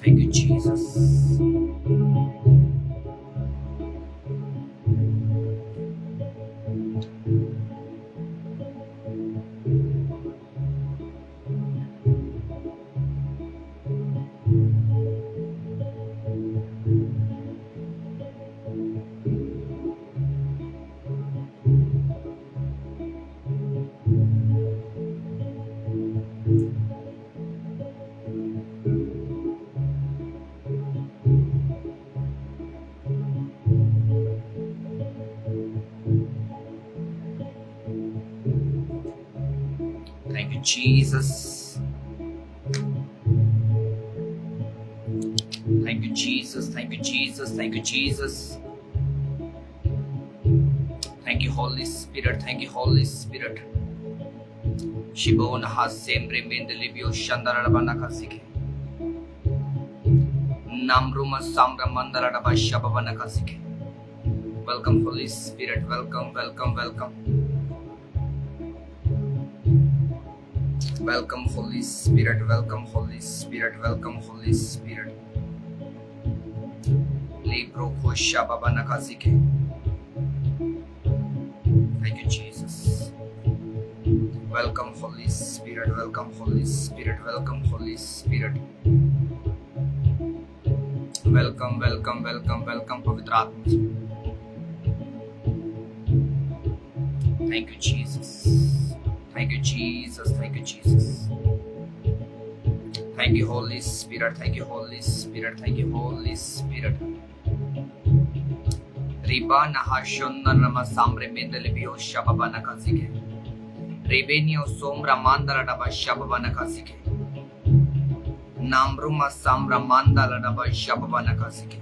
Thank you, Jesus. Thank you, Jesus. Thank you, Jesus. Thank you, Jesus. Thank you, Jesus. Thank you, Holy Spirit. Thank you, Holy Spirit. Shibona hasembre mendelibio shandarabana kasike. Namruma samra mandaraba shababana kasike. Welcome, Holy Spirit. Welcome, welcome, welcome. Welcome, Holy Spirit. Welcome, Holy Spirit. Welcome, Holy Spirit. Libro kosha babana kasike. Thank you, Jesus. Welcome, Holy Spirit. Welcome, Holy Spirit. Welcome, Holy Spirit. Welcome, welcome, welcome, welcome, पवित्र आत्मा। Thank you, Jesus. Thank you, Jesus. Thank you, Jesus. Thank you, Holy Spirit. Thank you, Holy Spirit. Thank you, Holy Spirit. Riba nahashonna nama samre mendelibio shababana kasike. Rebenio sombra mandala daba shababana kasike. Namruma samra mandala daba shababana kasike.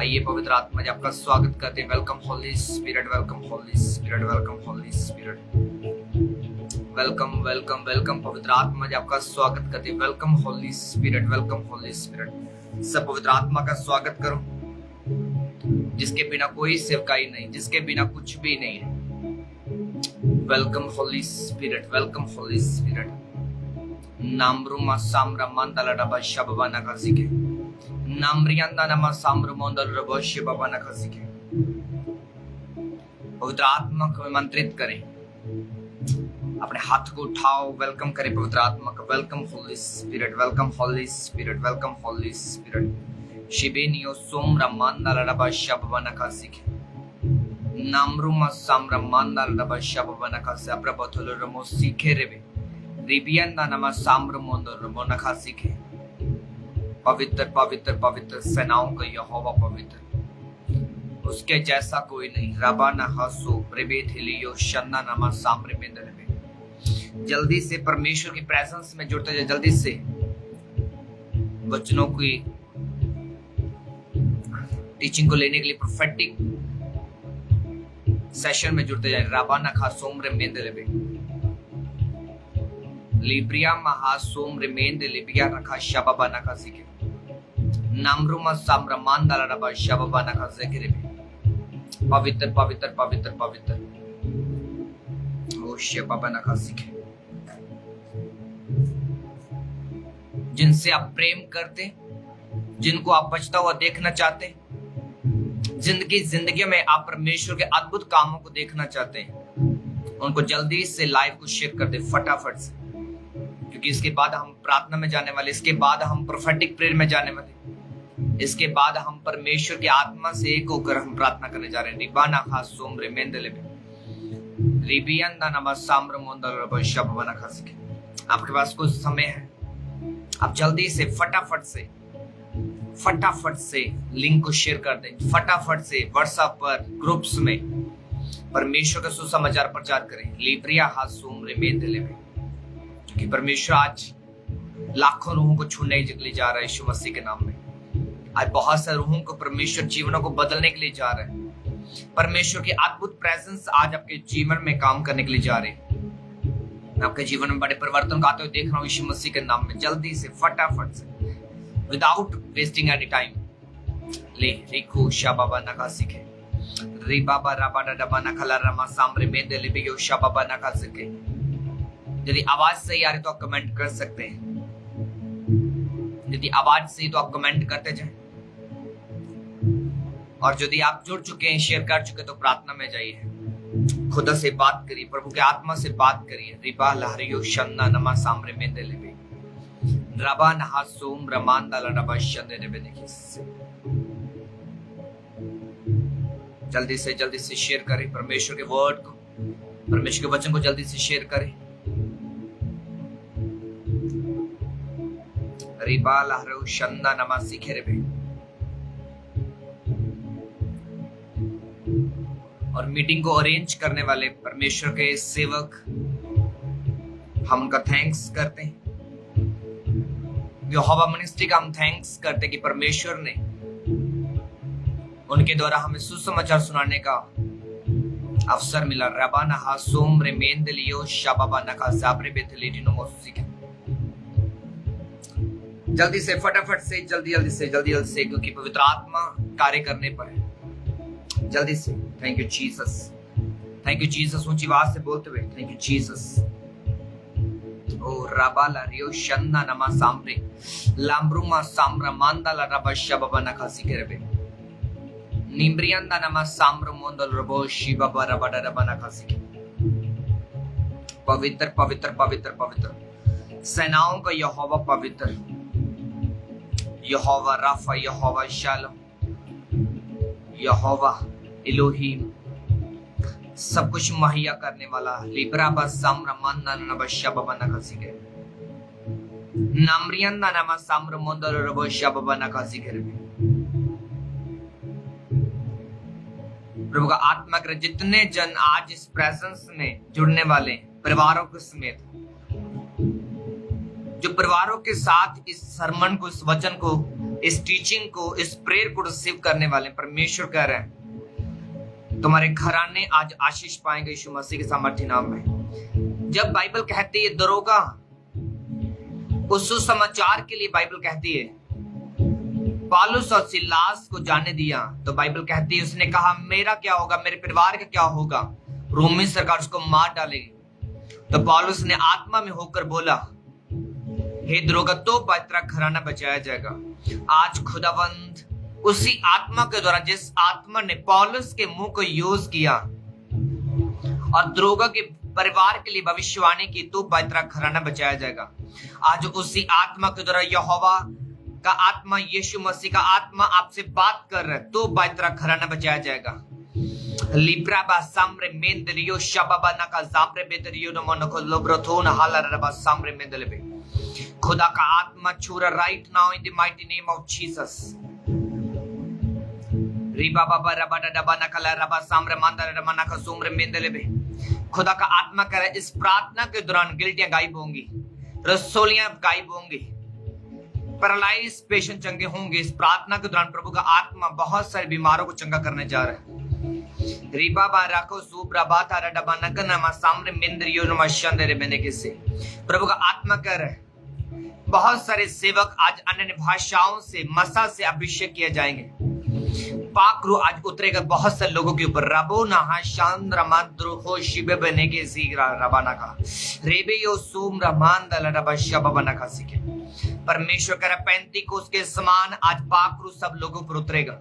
आइए पवित्र आत्मा जी आपका स्वागत करते हैं। Welcome holy spirit, welcome holy spirit, welcome holy spirit, welcome welcome welcome पवित्र आत्मा जी आपका स्वागत करते हैं। Welcome holy spirit, welcome holy spirit. सब पवित्र आत्मा का स्वागत करो, जिसके बिना कोई सेवकाई नहीं, जिसके बिना कुछ भी नहीं है। Welcome holy spirit, welcome holy spirit. नामरुमा सामरा मंदला डबा शबवा नकासिके नामरियंदा नमा सामरु मंदल रबोशे बाबा नकासिके। पवित्र आत्मा को आमंत्रित करें, अपने हाथ को उठाओ, वेलकम करें पवित्र आत्मा का। Welcome holy spirit, welcome holy spirit, welcome holy spirit. शिबेनियो सोमरा मंदला डबा शबवा नकासिके नामरुमा सामरा मंदला डबा शबवा नकासे अप्रबथुल रमो सीखे रेबे रिबियंदा नमा सामरु मंदल रबो नकासिके। पवित्र पवित्र पवित्र सेनाओं का यहोवा पवित्र, उसके जैसा कोई नहीं। रबाना हसो प्रेबेथिलियो शन्ना नमा सामरे में दरबे। जल्दी से परमेश्वर की प्रेजेंस में जुड़ते जाए, जल्दी से वचनों की टीचिंग को लेने के लिए प्रोफेटिक सेशन में जुड़ते जाए। रबाना खासोम रेमेंद लेबे लिब्रिया महासोम रेमेंद लिबिया रखा शबाबा नखा सीखे नामरुमा सामरा मांदाला रबा शबाबा नखा ज़िक्र भी। पवित्र पवित्र पवित्र पवित्र ओ शबाबा नखा सीखे। जिनसे आप प्रेम करते, जिनको आप बचता हुआ देखना चाहते, जिंदगी में आप परमेश्वर के अद्भुत कामों को देखना चाहते हैं, उनको जल्दी से लाइव को शेयर कर दे फटाफट से, क्योंकि इसके बाद हम प्रार्थना में जाने वाले, इसके बाद हम प्रोफेटिक प्रेयर में जाने वाले, इसके बाद हम परमेश्वर की आत्मा से एक होकर हम प्रार्थना करने जा रहे हैं। रिबाना खास सोमरे मेंदले में रिबियंदा नमा सामर मोंदल रब शबवना खासिके। आपके पास कुछ समय है, आप जल्दी से फटाफट से लिंक को शेयर कर दें, फटाफट से व्हाट्सएप पर ग्रुप्स में परमेश्वर का सुसमाचार प्रचार करें। लिब्रिया हासूम रेमेंदले में, क्योंकि परमेश्वर आज लाखों रूहों को छूने के लिए जा रहा है यीशु मसीह के नाम में। आज बहुत सारे रूहों को परमेश्वर जीवनों को बदलने के लिए जा रहा है। परमेश्वर की अद्भुत प्रेजेंस आज आपके जीवन में काम करने के लिए जा रही है। मैं आपके जीवन में बड़े परिवर्तन आते हुए देख रहा हूँ यीशु मसीह के नाम में। जल्दी से फटाफट से विदाउट वेस्टिंग एनी टाइम ले रिको शाबाबा नका सीखे री बाबा राबा डबा नखला रमा सामरे में दे लिबियो शाबाबा नका सीखे यदि आवाज सही आ रही तो आप कमेंट कर सकते हैं। यदि आवाज सही तो आप कमेंट करते जाएं। और यदि आप जुड़ चुके हैं, शेयर कर चुके, तो प्रार्थना में जाइए, खुदा से बात करिए, प्रभु के आत्मा से बात करिए। रिबा लहरियो शन्ना नमा सामरे में दे लेबे रबा नहा सोम रमांदा लडबा शंदे ने बेनिकिस। जल्दी से शेयर करें परमेश्वर के वर्ड को, परमेश्वर के वचन को जल्दी से शेयर करें। रिबा लहरियो शन्ना नमा सीखे रे। और मीटिंग को अरेंज करने वाले परमेश्वर के सेवक, हम उनका थैंक्स करते हैं। यहोवा मिनिस्ट्री का हम थैंक्स करते हैं कि परमेश्वर ने उनके द्वारा हमें सुसमाचार सुनाने का अवसर मिला। रबाना हा सोम रे मेंदलियो शाबाबा नका जाबरे बेथलीनो मोसिक। जल्दी से फटाफट से जल्दी से क्योंकि पवित्र आत्मा कार्य करने पर है। जल्दी से। Thank you Jesus. ऊंची आवाज से बोलते हुए थैंक यू जीसस। ओ राबाला रियो शन्ना नमा सामरे लाम्ब्रुमा सामरा मांदाला रबा शबाबा नखासी करबे निम्ब्रियांदा नमा सामरो मोंदल रबो शिबाबा रबा रबा नखासी के। पवित्र सेनाओं का यहोवा पवित्र, यहोवा राफा, यहोवा शालोम, यहोवा इलोहीम, सब कुछ मुहैया करने वाला। लिब्राबा सामरा मानना नबा शबाबा नखासी के नामरियंदा नमा सामरो मोंदल रबो शबाबा नखासी के। प्रभु का आत्मा करे जितने जन आज इस प्रेजेंस में जुड़ने वाले परिवारों के समेत, जो परिवारों के साथ इस सरमन को, इस वचन को, इस टीचिंग को, इस प्रेयर को रिसीव करने वाले, परमेश्वर कह रहे हैं तुम्हारे घराने आज आशीष पाएंगे यीशु मसीह के सामर्थ्य नाम में। जब बाइबल कहती है दरोगा उस सुसमाचार के लिए, बाइबल कहती है पौलुस और सिलास को जाने दिया, तो बाइबल कहती है उसने कहा मेरा क्या होगा, मेरे परिवार का क्या होगा, रोमी सरकार उसको मार डालेगी। तो पौलुस ने आत्मा में होकर बोला हे दरोगा, तो तेरा घराना बचाया जाएगा। आज खुदावंद उसी आत्मा के द्वारा, जिस आत्मा ने पौलुस के मुंह को यूज किया और दरोगा के परिवार के लिए भविष्यवाणी की, तो तेरा घराना बचाया जाएगा, आज उसी आत्मा के द्वारा यहोवा का आत्मा, यीशु मसीह का आत्मा आपसे बात कर रहा है, तो तेरा घराना बचाया जाएगा। लिब्राबा सामरे मेंदरियो शबाबा नका जामरे बेदरियो नमनको लोब्रोथोन हालारबा सामरे मेंदलबे। खुदा का आत्मा छू रहा right now in the mighty name of Jesus. रिबा बाबा रबा डबा नकला रबा सामरे मांदर रबा नका सुमरे मेंदलबे। खुदा का आत्मा कह रहा है इस प्रार्थना के दौरान गिल्टियां गायब होंगी, रसोलियां गायब होंगी, पैरालाइज पेशेंट चंगे होंगे। इस प्रार्थना के दौरान प्रभु का आत्मा बहुत सारे बीमारों को चंगा करने जा रहा है। रिबा बा राखो सुब्रा बाता रडबा नकना मा सामरे मेंदरियो नमा शंदरे बने किसे। प्रभु का आत्मा कह रहा है बहुत सारे सेवक आज अन्य भाषाओं से, मसा से अभिषेक किए जाएंगे। पाक रूह आज उतरेगा बहुत सारे लोगों के ऊपर। रबो नहा शांद रमाद्रो हो शिबे बने के सीरा रबाना का रेबे यो सूम रमान दल रबा शबाना का सीखे। परमेश्वर कह रहा 35 कोस के समान आज पाक रूह सब लोगों पर उतरेगा।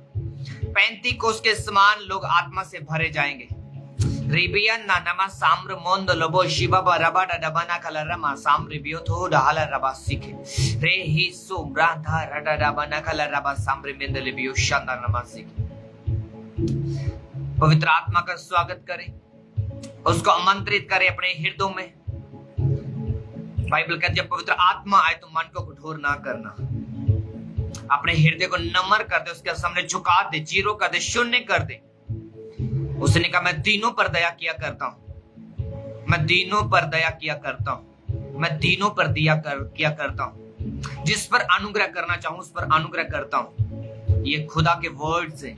35 कोस के समान लोग आत्मा से भरे जाएंगे। रिबियन ना नमा साम्र मोंद लबो शिबाबा रबा डबना कला रमा साम्र बियो थो डाला रबा सीखे रे ही सुम्रा धा रडा डबना कला रबा साम्र मेंदले बियो शानदार नमा सीखे। पवित्र आत्मा का स्वागत करें, उसको आमंत्रित करें अपने हृदयों में। बाइबल कहती है जब पवित्र आत्मा आए तो मन को कठोर ना करना, अपने हृदय को नम्र कर दे, उसके सामने झुका दे, जीरो कर दे, शून्य कर दे। उसने कहा मैं दीनों पर दया किया करता हूं, मैं दीनों पर दया किया करता हूं, मैं दीनों पर किया करता हूं। जिस पर अनुग्रह करना चाहूं उस पर अनुग्रह करता हूं। ये खुदा के वर्ड्स हैं,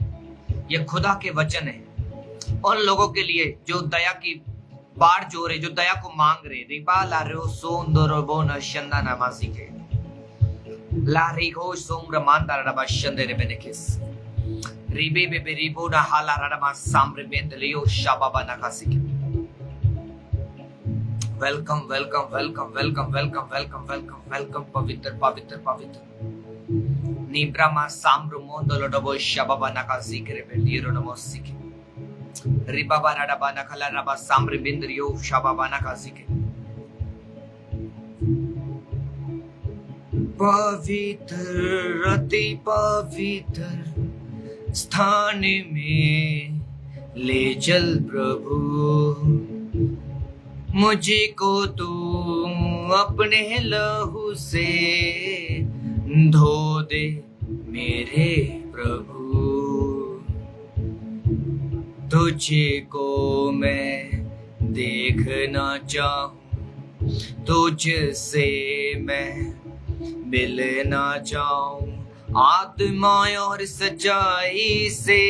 ये खुदा के वचन है उन लोगों के लिए जो दया की बाढ़ जो रहे, जो दया को मांग रहे। रिबा लारो सोंदरो बोन शंदा नमासी के लारी को सोम रमांदा रबा शंदे रे बेनेकिस रिबे बेबे रिबो ना हाला रडमा सामरे बेंदलियो शाबाबा नकासी के। Welcome welcome welcome welcome welcome welcome welcome welcome पवित्र पवित्र पवित्र निब्रामा साम्रो मोंदोलो डबो शाबाबा नाका जिक्रे बेलिरो नमो सिके रिबाबा राडाबा नखला रबा साम्रे बिंद्रियो शाबाबा नाका जिक्रे पवित्र अति पवित्र स्थान में ले चल प्रभु मुझे को तू अपने लहू से धो दे मेरे प्रभु तुझे को मैं देखना चाहूं तुझसे मैं मिलना चाहूं आत्मा और सच्चाई से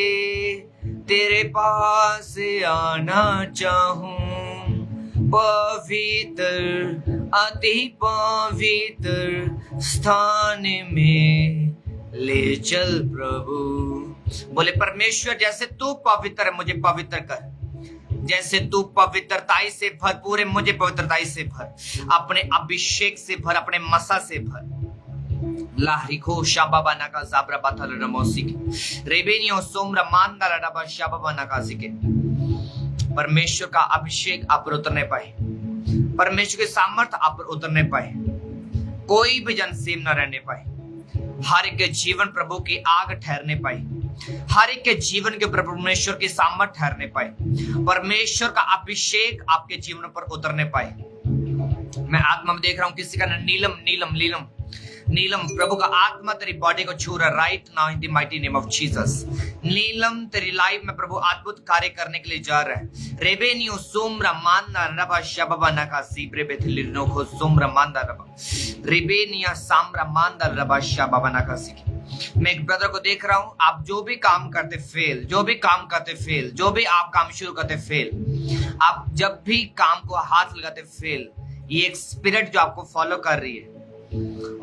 तेरे पास आना चाहूं पवित्र अति पवित्र स्थान में ले चल प्रभु। बोले परमेश्वर जैसे तू पवित्र है मुझे पवित्र कर, जैसे तू पवित्रताई से भरपूर है मुझे पवित्रताई से भर, अपने अभिषेक से भर, अपने मसा से भर। लारिको शाबाबा नाका जाब्रा बाथल रमोसिक रेबेनियो सोमरा मांदा रडाबा शाबाबा नाका जिके। परमेश्वर का अभिषेक आप पर उतरने पाए, परमेश्वर के सामर्थ्य आप पर उतरने पाए, कोई भी जन सेम न रहने पाए, हर एक के जीवन प्रभु की आग ठहरने पाए, हर एक के जीवन के ऊपर परमेश्वर की सामर्थ्य ठहरने पाए, परमेश्वर का अभिषेक आपके जीवन पर उतरने पाए। मैं आत्मा में देख रहा हूं किसी का नीलम नीलम नीलम नीलम प्रभु का आत्मा तेरी बॉडी को छू रहा right now in the mighty name of Jesus. Neelam तेरी लाइफ में प्रभु अद्भुत कार्य करने के लिए जा रहा है। रेबेनियो सोमरा मांदा रबा शबबा नका सीब्रे बेथलिनो को सोमरा मांदा रबा रेबेनिया सामरा मांदा रबा शबबा नका सीखी। मैं एक ब्रदर को देख रहा हूं, आप जो भी काम करते फेल, जो भी काम करते फेल, जो भी आप काम शुरू करते फेल, आप जब भी काम को हाथ लगाते फेल। ये एक स्पिरिट जो आपको फॉलो कर रही है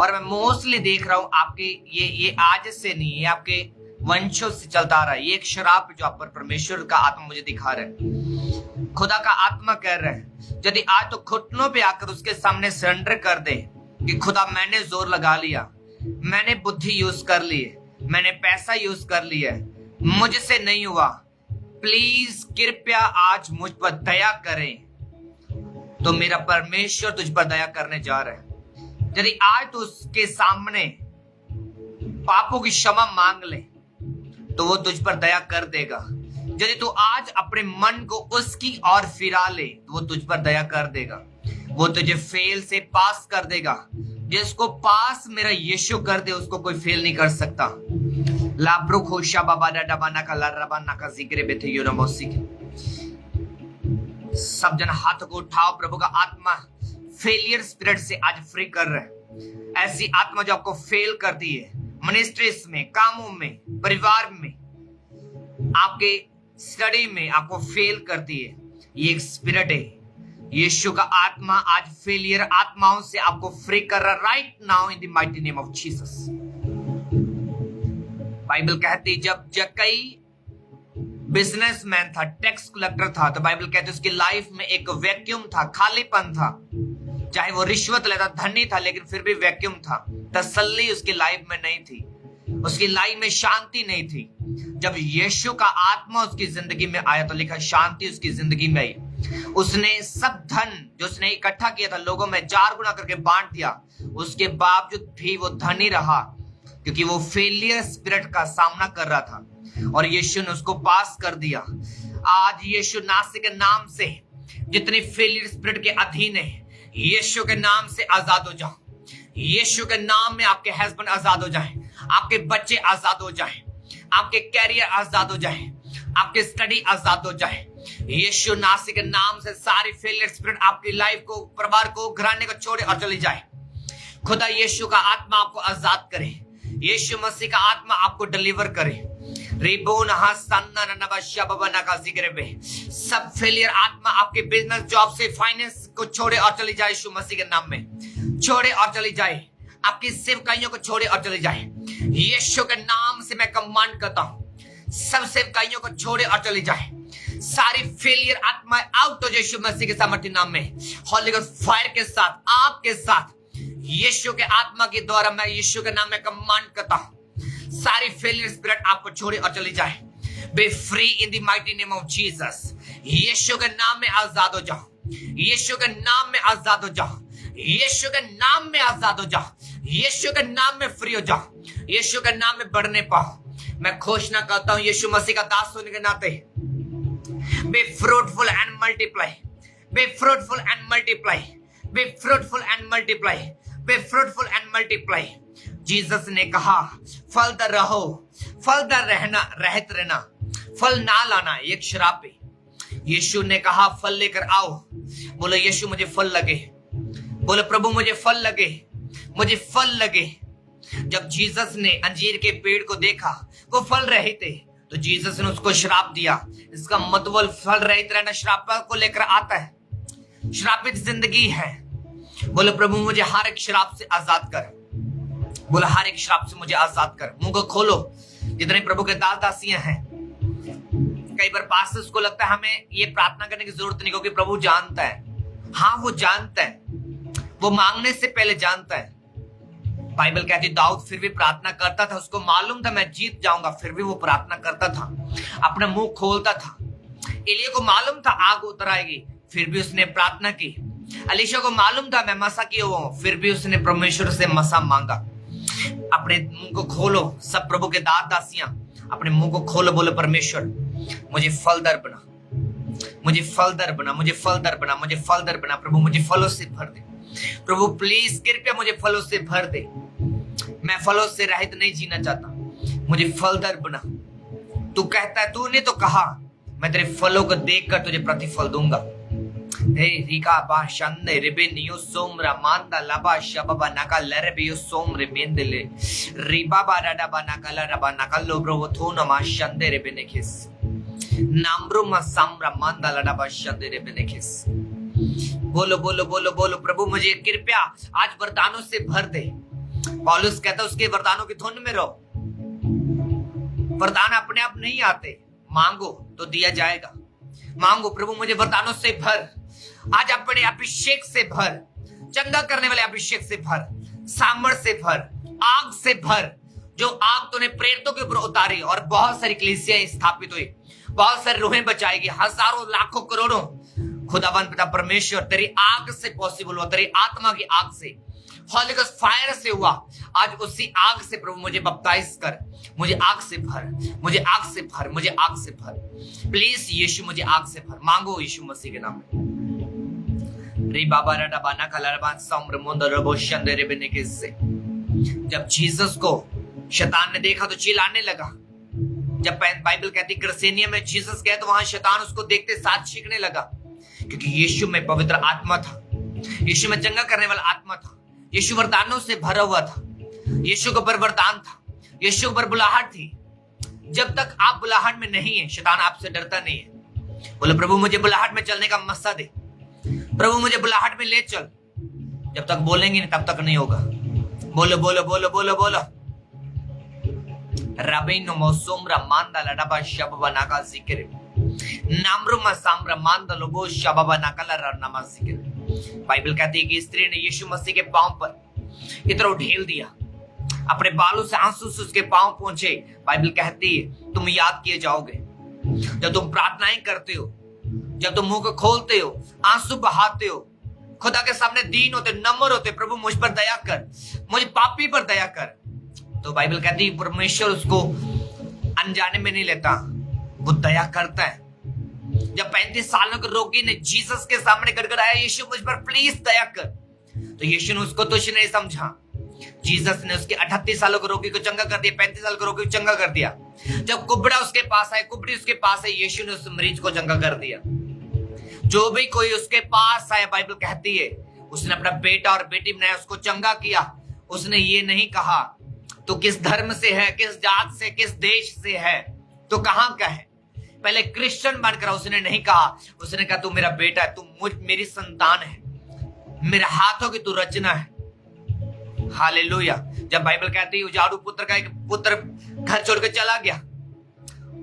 और मैं मोस्टली देख रहा हूं आपके ये आज से नहीं, ये आपके वंशों से चलता आ रहा है। ये एक शराब जो आप पर परमेश्वर का आत्मा मुझे दिखा रहा है, खुदा का आत्मा कह रहा है यदि आज तो घुटनों पे आकर उसके सामने सरेंडर कर दे कि खुदा मैंने जोर लगा लिया, मैंने बुद्धि यूज कर ली है, मैंने पैसा यूज कर लिया है, मुझसे नहीं हुआ, प्लीज कृपया आज मुझ पर दया करें, तो मेरा परमेश्वर तुझ पर दया करने जा रहा है। यदि आज तो उसके सामने पापों की क्षमा मांग ले तो वो तुझ पर दया कर देगा। यदि तू आज अपने मन को उसकी ओर फिरा ले तो वो तुझ पर दया कर देगा, वो तुझे फेल से पास कर देगा। जिसको पास मेरा यीशु कर दे उसको कोई फेल नहीं कर सकता। लाब्रो खोशा बाबा डबाना का लारबाना का जिक्र बेथे यूरोमोसिक। सब जन हाथ को उठाओ, प्रभु का आत्मा फेलियर स्पिरिट से आज फ्री कर रहा है। ऐसी आत्मा जो आपको फेल करती है मिनिस्ट्रीज में, कामों में, परिवार में, आपके स्टडी में आपको फेल करती है, ये एक स्पिरिट है। यीशु का आत्मा आज फेलियर आत्माओं से आपको फ्री कर रहा है right now in the mighty name of Jesus. Bible कहती जब जक्कई बिजनेसमैन था, टैक्स कलेक्टर था, तो बाइबल कहती उसकी लाइफ में एक वैक्यूम था, खालीपन था। चाहे वो रिश्वत लेता, धनी था, लेकिन फिर भी वैक्यूम था। तसल्ली उसकी लाइफ में नहीं थी, उसकी लाइफ में शांति नहीं थी। जब यीशु का आत्मा उसकी जिंदगी में आया तो लिखा शांति उसकी जिंदगी में आई। उसने सब धन जो उसने इकट्ठा किया था लोगों में 4 गुना करके बांट दिया। उसके बावजूद भी वो धनी रहा क्योंकि वो फेलियर स्पिरिट का सामना कर रहा था और यीशु ने उसको पास कर दिया। आज यीशु नासरी के नाम से जितने फेलियर स्पिरिट के अधीन है, यीशु के नाम से आजाद हो जाओ। यीशु के नाम में आपके हस्बैंड आजाद हो जाएं, आपके बच्चे आजाद हो जाएं, आपके कैरियर आजाद हो जाएं, आपके स्टडी आजाद हो जाए। यीशु नासरी के नाम से सारी फेलियर स्पिरिट आपकी लाइफ को, परिवार को, घराने को छोड़े और चली जाए। खुदा यीशु का आत्मा आपको आजाद करे, यीशु मसीह का आत्मा आपको डिलीवर करे। सब फेलियर आत्मा आपके बिजनेस, जॉब से, फाइनेंस को छोड़े और चली जाए। यीशु मसीह के नाम में छोड़े और चली जाए। आपकी सेवकाइयों को छोड़े और चली जाए। यीशु के नाम से मैं कमांड करता हूं, सब सेवकाइयों को छोड़े और चली जाए। सारी फेलियर आत्माएं आउट हो जाए यीशु मसीह के सामर्थ्य नाम में। हॉली गोस्ट फायर के साथ, आपके साथ, यीशु के आत्मा के द्वारा मैं यीशु के नाम में कमांड करता हूं, सारी फेलियर स्पिरिट आपको छोड़े और चली जाए। Be free in the mighty name of Jesus. यीशु के नाम में आजाद हो जाओ, यीशु के नाम में आजाद हो जाओ, यीशु के नाम में आजाद हो जाओ, यीशु के नाम में फ्री हो जाओ, यीशु के नाम में बढ़ने पाओ। मैं घोषणा करता हूं यीशु मसीह का दास होने के नाते, be fruitful and multiply, be fruitful and multiply, be fruitful and multiply, be fruitful and multiply. Jesus ने कहा फलदार रहो, फलदार रहना, रहत रहना, फल ना लाना एक श्राप है। यीशु ने कहा फल लेकर आओ। बोलो यीशु मुझे फल लगे, बोलो प्रभु मुझे फल लगे, मुझे फल लगे। जब जीसस ने अंजीर के पेड़ को देखा वो फल रहे थे तो जीसस ने उसको श्राप दिया। इसका मतलब फल रहित रहना श्राप को लेकर आता है, श्रापित जिंदगी है। बोलो प्रभु मुझे हर एक श्राप से आजाद कर, बोलो हर एक श्राप से मुझे आजाद कर। मुंह को खोलो जितने प्रभु के दास दासियां हैं। कई बार पास्टर्स को लगता है हमें ये प्रार्थना करने की जरूरत नहीं क्योंकि प्रभु जानता है। हाँ वो जानता है, वो मांगने से पहले जानता है। बाइबल कहती है दाऊद फिर भी प्रार्थना करता था, उसको मालूम था मैं जीत जाऊंगा, फिर भी वो प्रार्थना करता था, अपना मुंह खोलता था। एलिया को मालूम था आग उतर आएगी, फिर भी उसने प्रार्थना की। अलीशा को मालूम था मैं मसा किया हुआ हूं, फिर भी उसने परमेश्वर से मसा मांगा। अपने मुंह को खोलो, सब प्रभु के दास दासियां अपने मुंह को खोलो, बोलो परमेश्वर मुझे फलदार बना, मुझे फलदार बना, मुझे फलदार बना, मुझे फलदार बना। प्रभु मुझे फलों से भर दे, प्रभु प्लीज कृपया मुझे फलों से भर दे। मैं फलों से रहित नहीं जीना चाहता, मुझे फलदार बना। तू कहता है, तूने तो कहा मैं तेरे फलों को देखकर तुझे प्रतिफल दूंगा। हे रिका बा शंदे रिबेनियो सोमरा मांदा लबा शबबा नका लरबियो सोमरे बेंदले रिबा बा डाडा बा नका लरबा नका लोब्रो थोना मा शंदे रिबेनेकिस नामरो मा सामरा मांदा लडबा शंदे रिबेनेकिस। बोलो बोलो बोलो बोलो प्रभु मुझे कृपया आज वरदानों से भर दे। पौलुस कहता उसके वरदानों की धुन में रहो। वरदान अपने आप नहीं आते, मांगो तो दिया जाएगा। मांगो प्रभु मुझे वरदानों से भर, आज अपने अभिषेक से भर, चंगा करने वाले अभिषेक से भर, सामर्थ से भर, आग से भर। जो आग तूने प्रेरितों के ऊपर उतारी और बहुत सारी कलीसियां स्थापित हुई, बहुत सारी रूहें बचाएगी, हजारों लाखों करोड़ों। खुदावन पिता परमेश्वर तेरी आग से पॉसिबल हुआ, तेरी आत्मा की आग से, हॉली गोस्ट फायर से हुआ। आज उसी आग से प्रभु मुझे बपटाइज कर, मुझे आग से भर, मुझे आग से भर, मुझे आग से भर। प्लीज यीशु मुझे आग से भर। मांगो यीशु मसीह के नाम में। री बाबा रडा बाना कलरबान सौम्र मुंदर बोशंदे रे बने किससे। जब जीसस को शैतान ने देखा तो चिल्लाने लगा। जब बाइबल कहती गिरसेनिया में जीसस गए तो वहां शैतान उसको देखते साथ चीखने लगा, क्योंकि यीशु में पवित्र आत्मा था, यीशु में चंगा करने वाला आत्मा था, यीशु वरदानों से भरा हुआ था, यीशु के ऊपर वरदान था, यीशु के ऊपर बुलाहट थी। जब तक आप बुलाहट में नहीं है शैतान आपसे डरता नहीं है। बोले प्रभु मुझे बुलाहट में चलने का मौका दे, प्रभु मुझे बुलाहट में ले चल। जब तक बोलेंगे नहीं तब तक नहीं होगा। बोलो बोलो बोलो बोलो बोलो। रबीनो मौसुमरा मांदा लडबा शबबा नाका जिक्र नामरुमा सामरा मांदा लोबो शबबा नाका लरमा जिक्र। बाइबल कहती है कि स्त्री ने यीशु मसीह के पांव पर इतना ढेल दिया, अपने बालों से आंसू से उसके पांव पहुंचे। बाइबल कहती है तुम याद किए जाओगे जब तुम प्रार्थनाएं करते हो, जब तुम मुंह को खोलते हो, आंसू बहाते हो, खुदा के सामने दीन होते, नम्र होते, प्रभु मुझ पर दया कर, मुझे पापी पर दया कर। तो बाइबल कहती है परमेश्वर उसको अनजाने में नहीं लेता, वो दया करता है। जब 35 सालों के रोगी ने जीसस के सामने गड़गड़ाया यीशु मुझ पर प्लीज दया कर, तो यीशु ने उसको तुच्छ नहीं समझा। जीसस ने उसके 38 सालों के रोगी को चंगा कर दिया, 35 साल के रोगी को चंगा कर दिया। जब कुबड़ा उसके पास आए, कुबड़ी उसके पास है, यीशु ने उस मरीज को चंगा कर दिया। जो भी कोई उसके पास आया, बाइबल कहती है उसने अपना बेटा और बेटी बनाया, उसको चंगा किया। उसने ये नहीं कहा तो किस धर्म से है, किस जात से, किस देश से है, तो कहां का है। पहले क्रिश्चियन बनकर उसने नहीं कहा, उसने कहा तू मेरा बेटा है, तू मेरी संतान है, मेरे हाथों की तू रचना है। हालेलुया। जब बाइबल कहती है उजाड़ू पुत्र का एक पुत्र घर छोड़कर चला गया,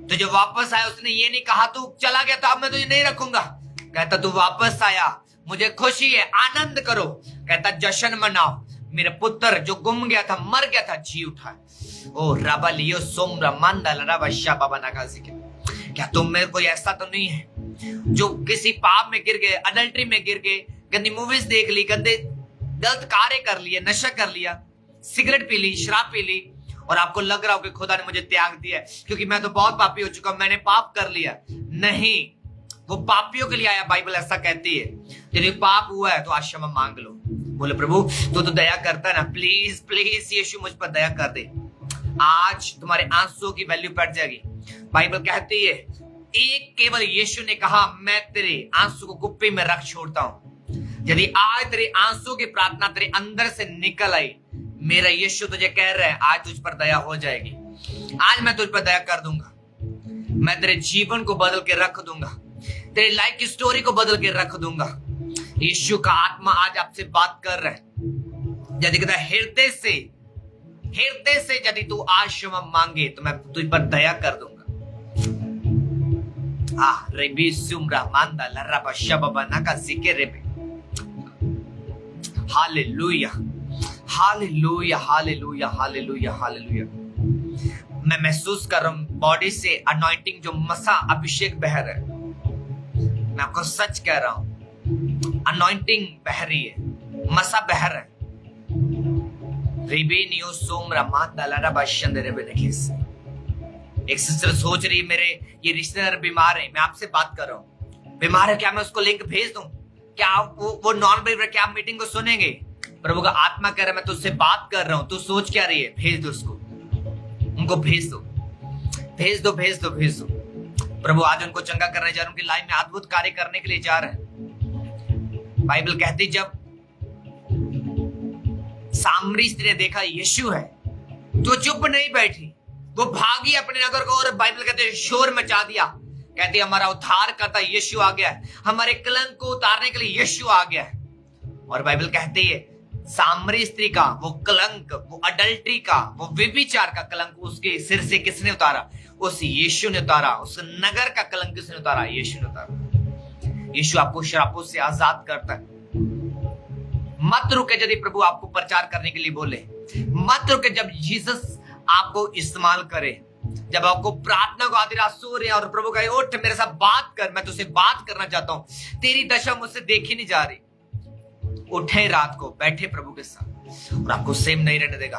तो जो वापस आया उसने ये नहीं कहा तू चला गया तो अब मैं तुझे नहीं रखूंगा। कहता तू वापस आया, मुझे खुशी है, आनंद करो। कहता जश्न मनाओ, मेरा पुत्र जो गुम गया था, मर गया था, जी उठा। ओ रबा लियो सोमरा मंडल रबा शाबा बना का जिक्र। क्या तुम में कोई ऐसा तो नहीं है जो किसी पाप में गिर गए, अडल्ट्री में गिर गए, गंदी मूवीज देख ली, गंदे गलत कार्य कर लिए, नशा कर लिया, सिगरेट पी ली, शराब पी ली, और आपको लग रहा हो कि खुदा ने मुझे त्याग दिया क्योंकि मैं तो बहुत पापी हो चुका हूं, मैंने पाप कर लिया। नहीं, वो पापियों के लिए आया, बाइबल ऐसा कहती है। यदि पाप हुआ है तो आज क्षमा मांग लो। बोले प्रभु तू तो दया करता है ना, प्लीज प्लीज यीशु मुझ पर दया कर दे। आज तुम्हारे आंसुओं की वैल्यू बढ़ जाएगी। बाइबल कहती है एक केवल यीशु ने कहा मैं तेरे आंसू को कुप्पी में रख छोड़ता हूं। यदि आज तेरे आंसू की प्रार्थना तेरे अंदर से निकल आई, मेरा यीशु तुझे कह रहा है आज तुझ पर दया हो जाएगी, आज मैं तुझ पर दया कर दूंगा, मैं तेरे जीवन को बदल के रख दूंगा, तेरी लाइफ की स्टोरी को बदल के रख दूंगा। यीशु का आत्मा आज आपसे बात कर रहा है। यदि कहता हृदय से यदि तू आज क्षमा मांगे तो मैं तुझ पर दया कर दूंगा। रेबी सुमरा मांदा लरबा शबबा नका जिक्र रेबे। Hallelujah hallelujah hallelujah hallelujah hallelujah. मैं महसूस कर रहा हूं बॉडी से अनॉइंटिंग जो मसा अभिषेक बह रहा है। मैं आपको सच कह रहा हूं, अनॉइंटिंग बह रही है, मसा बह रहा है। रिबेनियो सोमरा मांदा लरबा शंदरे बेनकिस। एक सिस्टर सोच रही मेरे ये रिश्तेदार बीमार है, मैं आपसे बात कर रहा हूँ, बीमार है, क्या मैं उसको लिंक भेज दूं? क्या वो नॉन बिलीवर, क्या आप मीटिंग को सुनेंगे? प्रभु का आत्मा कह रहा है मैं तुझसे बात कर रहा हूं, तू सोच क्या रही है? भेज दो उसको, उनको भेज दो, भेज दो, भेज दो, भेज दो। प्रभु आज उनको चंगा करने जा रहे हैं, उनकी लाइफ में अद्भुत कार्य करने के लिए जा रहे हैं। बाइबल कहती जब सामरी स्त्री ने देखा यीशु है तो चुप नहीं बैठी, वो भागी अपने नगर को, और बाइबल कहते हैं शोर मचा दिया। कहती हमारा उद्धार करता यीशु आ गया है, हमारे कलंक को उतारने के लिए यीशु आ गया है। और बाइबल कहती है सामरी स्त्री का वो कलंक, वो अडल्ट्री का, वो व्यभिचार का कलंक उसके सिर से किसने उतारा? उस यीशु ने उतारा। उस नगर का कलंक किसने उतारा? यीशु ने उतारा। यीशु आपको श्रापों से आजाद करता है। मत रुके यदि प्रभु आपको प्रचार करने के लिए बोले, मत रुके जब जीसस आपको इस्तेमाल करे, जब आपको प्रार्थना को आधी रात सो रहे हैं और प्रभु कहे उठ मेरे साथ बात कर, मैं तुझसे बात करना चाहता हूं, तेरी दशा मुझसे देखी नहीं जा रही। उठे रात को, बैठे प्रभु के साथ, और आपको सेम नहीं रहने देगा।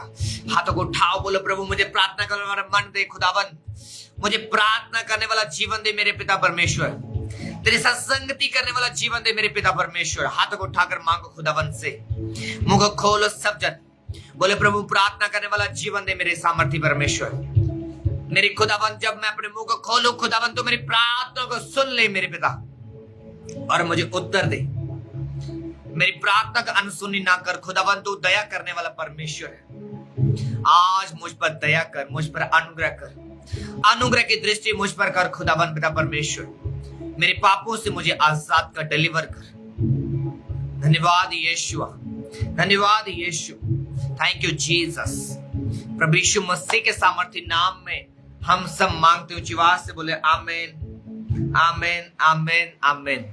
हाथों को उठाओ, बोलो प्रभु मुझे प्रार्थना करने वाला मन दे, खुदावन मुझे प्रार्थना करने वाला जीवन दे मेरे पिता परमेश्वर, तेरे साथ संगति करने वाला जीवन दे मेरे पिता परमेश्वर। हाथों को उठाकर मांगो खुदावन से, मुंह को खोलो सब जन, बोले प्रभु प्रार्थना करने वाला जीवन दे मेरे सामर्थी परमेश्वर। मेरी खुदावन जब मैं अपने मुंह को खोलूं खुदावन तो मेरी प्रार्थना को सुन ले मेरे पिता, और मुझे उत्तर दे। मेरी प्रार्थना का अनसुनी ना कर खुदावन, तू दया करने वाला परमेश्वर है। आज मुझ पर दया कर, मुझ पर अनुग्रह कर, अनुग्रह की दृष्टि मुझ पर कर खुदावन पिता परमेश्वर। मेरे पापों से मुझे आजाद कर, डिलीवर कर। धन्यवाद यीशु, धन्यवाद यीशु, थैंक यू जीसस। प्रभु यीशु मसीह के सामर्थ्य नाम में हम सब मांगते हैं, जीवास से बोले आमीन आमीन आमीन आमीन।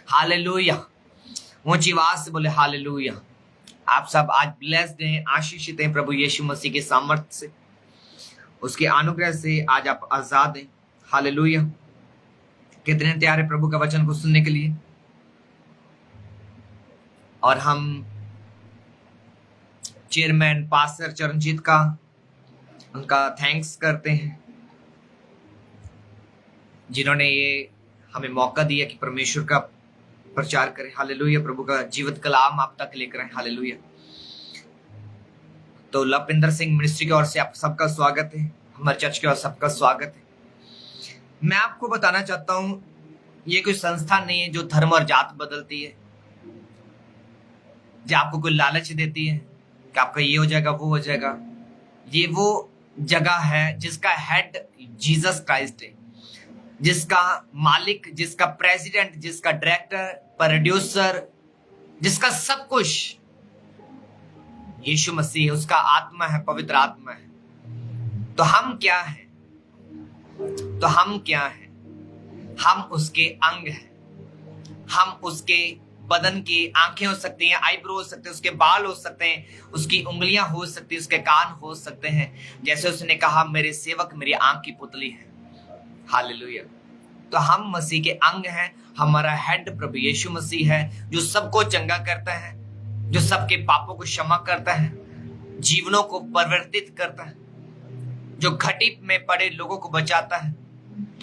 हालेलुया, ऊंची आवाज से बोले हालेलुया। आप सब आज ब्लेस्ड हैं, आशीषित हैं प्रभु यीशु मसीह के सामर्थ्य से, उसके अनुग्रह से आज आप आजाद हैं। हालेलुया। कितने तैयार है प्रभु का वचन को सुनने के लिए? और हम चेयरमैन पास्टर चरणजीत का उनका थैंक्स करते हैं, जिन्होंने ये हमें मौका दिया कि परमेश्वर का प्रचार करें। हालेलुया। प्रभु का जीवित कलाम आप तक लेकर आए। हालेलुया। तो लपिंदर सिंह मिनिस्ट्री की ओर से आप सबका स्वागत है, हमारे चर्च की ओर सबका स्वागत है। मैं आपको बताना चाहता हूं, ये कोई संस्था नहीं है जो धर्म और जात बदलती है, जो आपको कोई लालच देती है कि आपका ये हो जाएगा वो हो जाएगा। ये वो जगह है जिसका हेड जीसस क्राइस्ट है, जिसका मालिक, जिसका प्रेसिडेंट, जिसका डायरेक्टर, प्रोड्यूसर, जिसका सब कुछ यीशु मसीह है। उसका आत्मा है, पवित्र आत्मा है। तो हम क्या है? तो हम क्या हैं? हम उसके अंग हैं। हम उसके बदन की आंखें हो सकती हैं, आईब्रो हो सकते हैं, उसके बाल हो सकते हैं, उसकी उंगलियां हो सकती हैं, उसके कान हो सकते हैं। जैसे उसने कहा, मेरे सेवक मेरी आंख की पुतली है। हालेलुया। तो हम मसीह के अंग हैं। हमारा हेड प्रभु यीशु मसीह है, जो सबको चंगा करता है, जो सबके पापों को क्षमा करता है, जीवनों को परिवर्तित करता है, जो घटी में पड़े लोगों को बचाता है,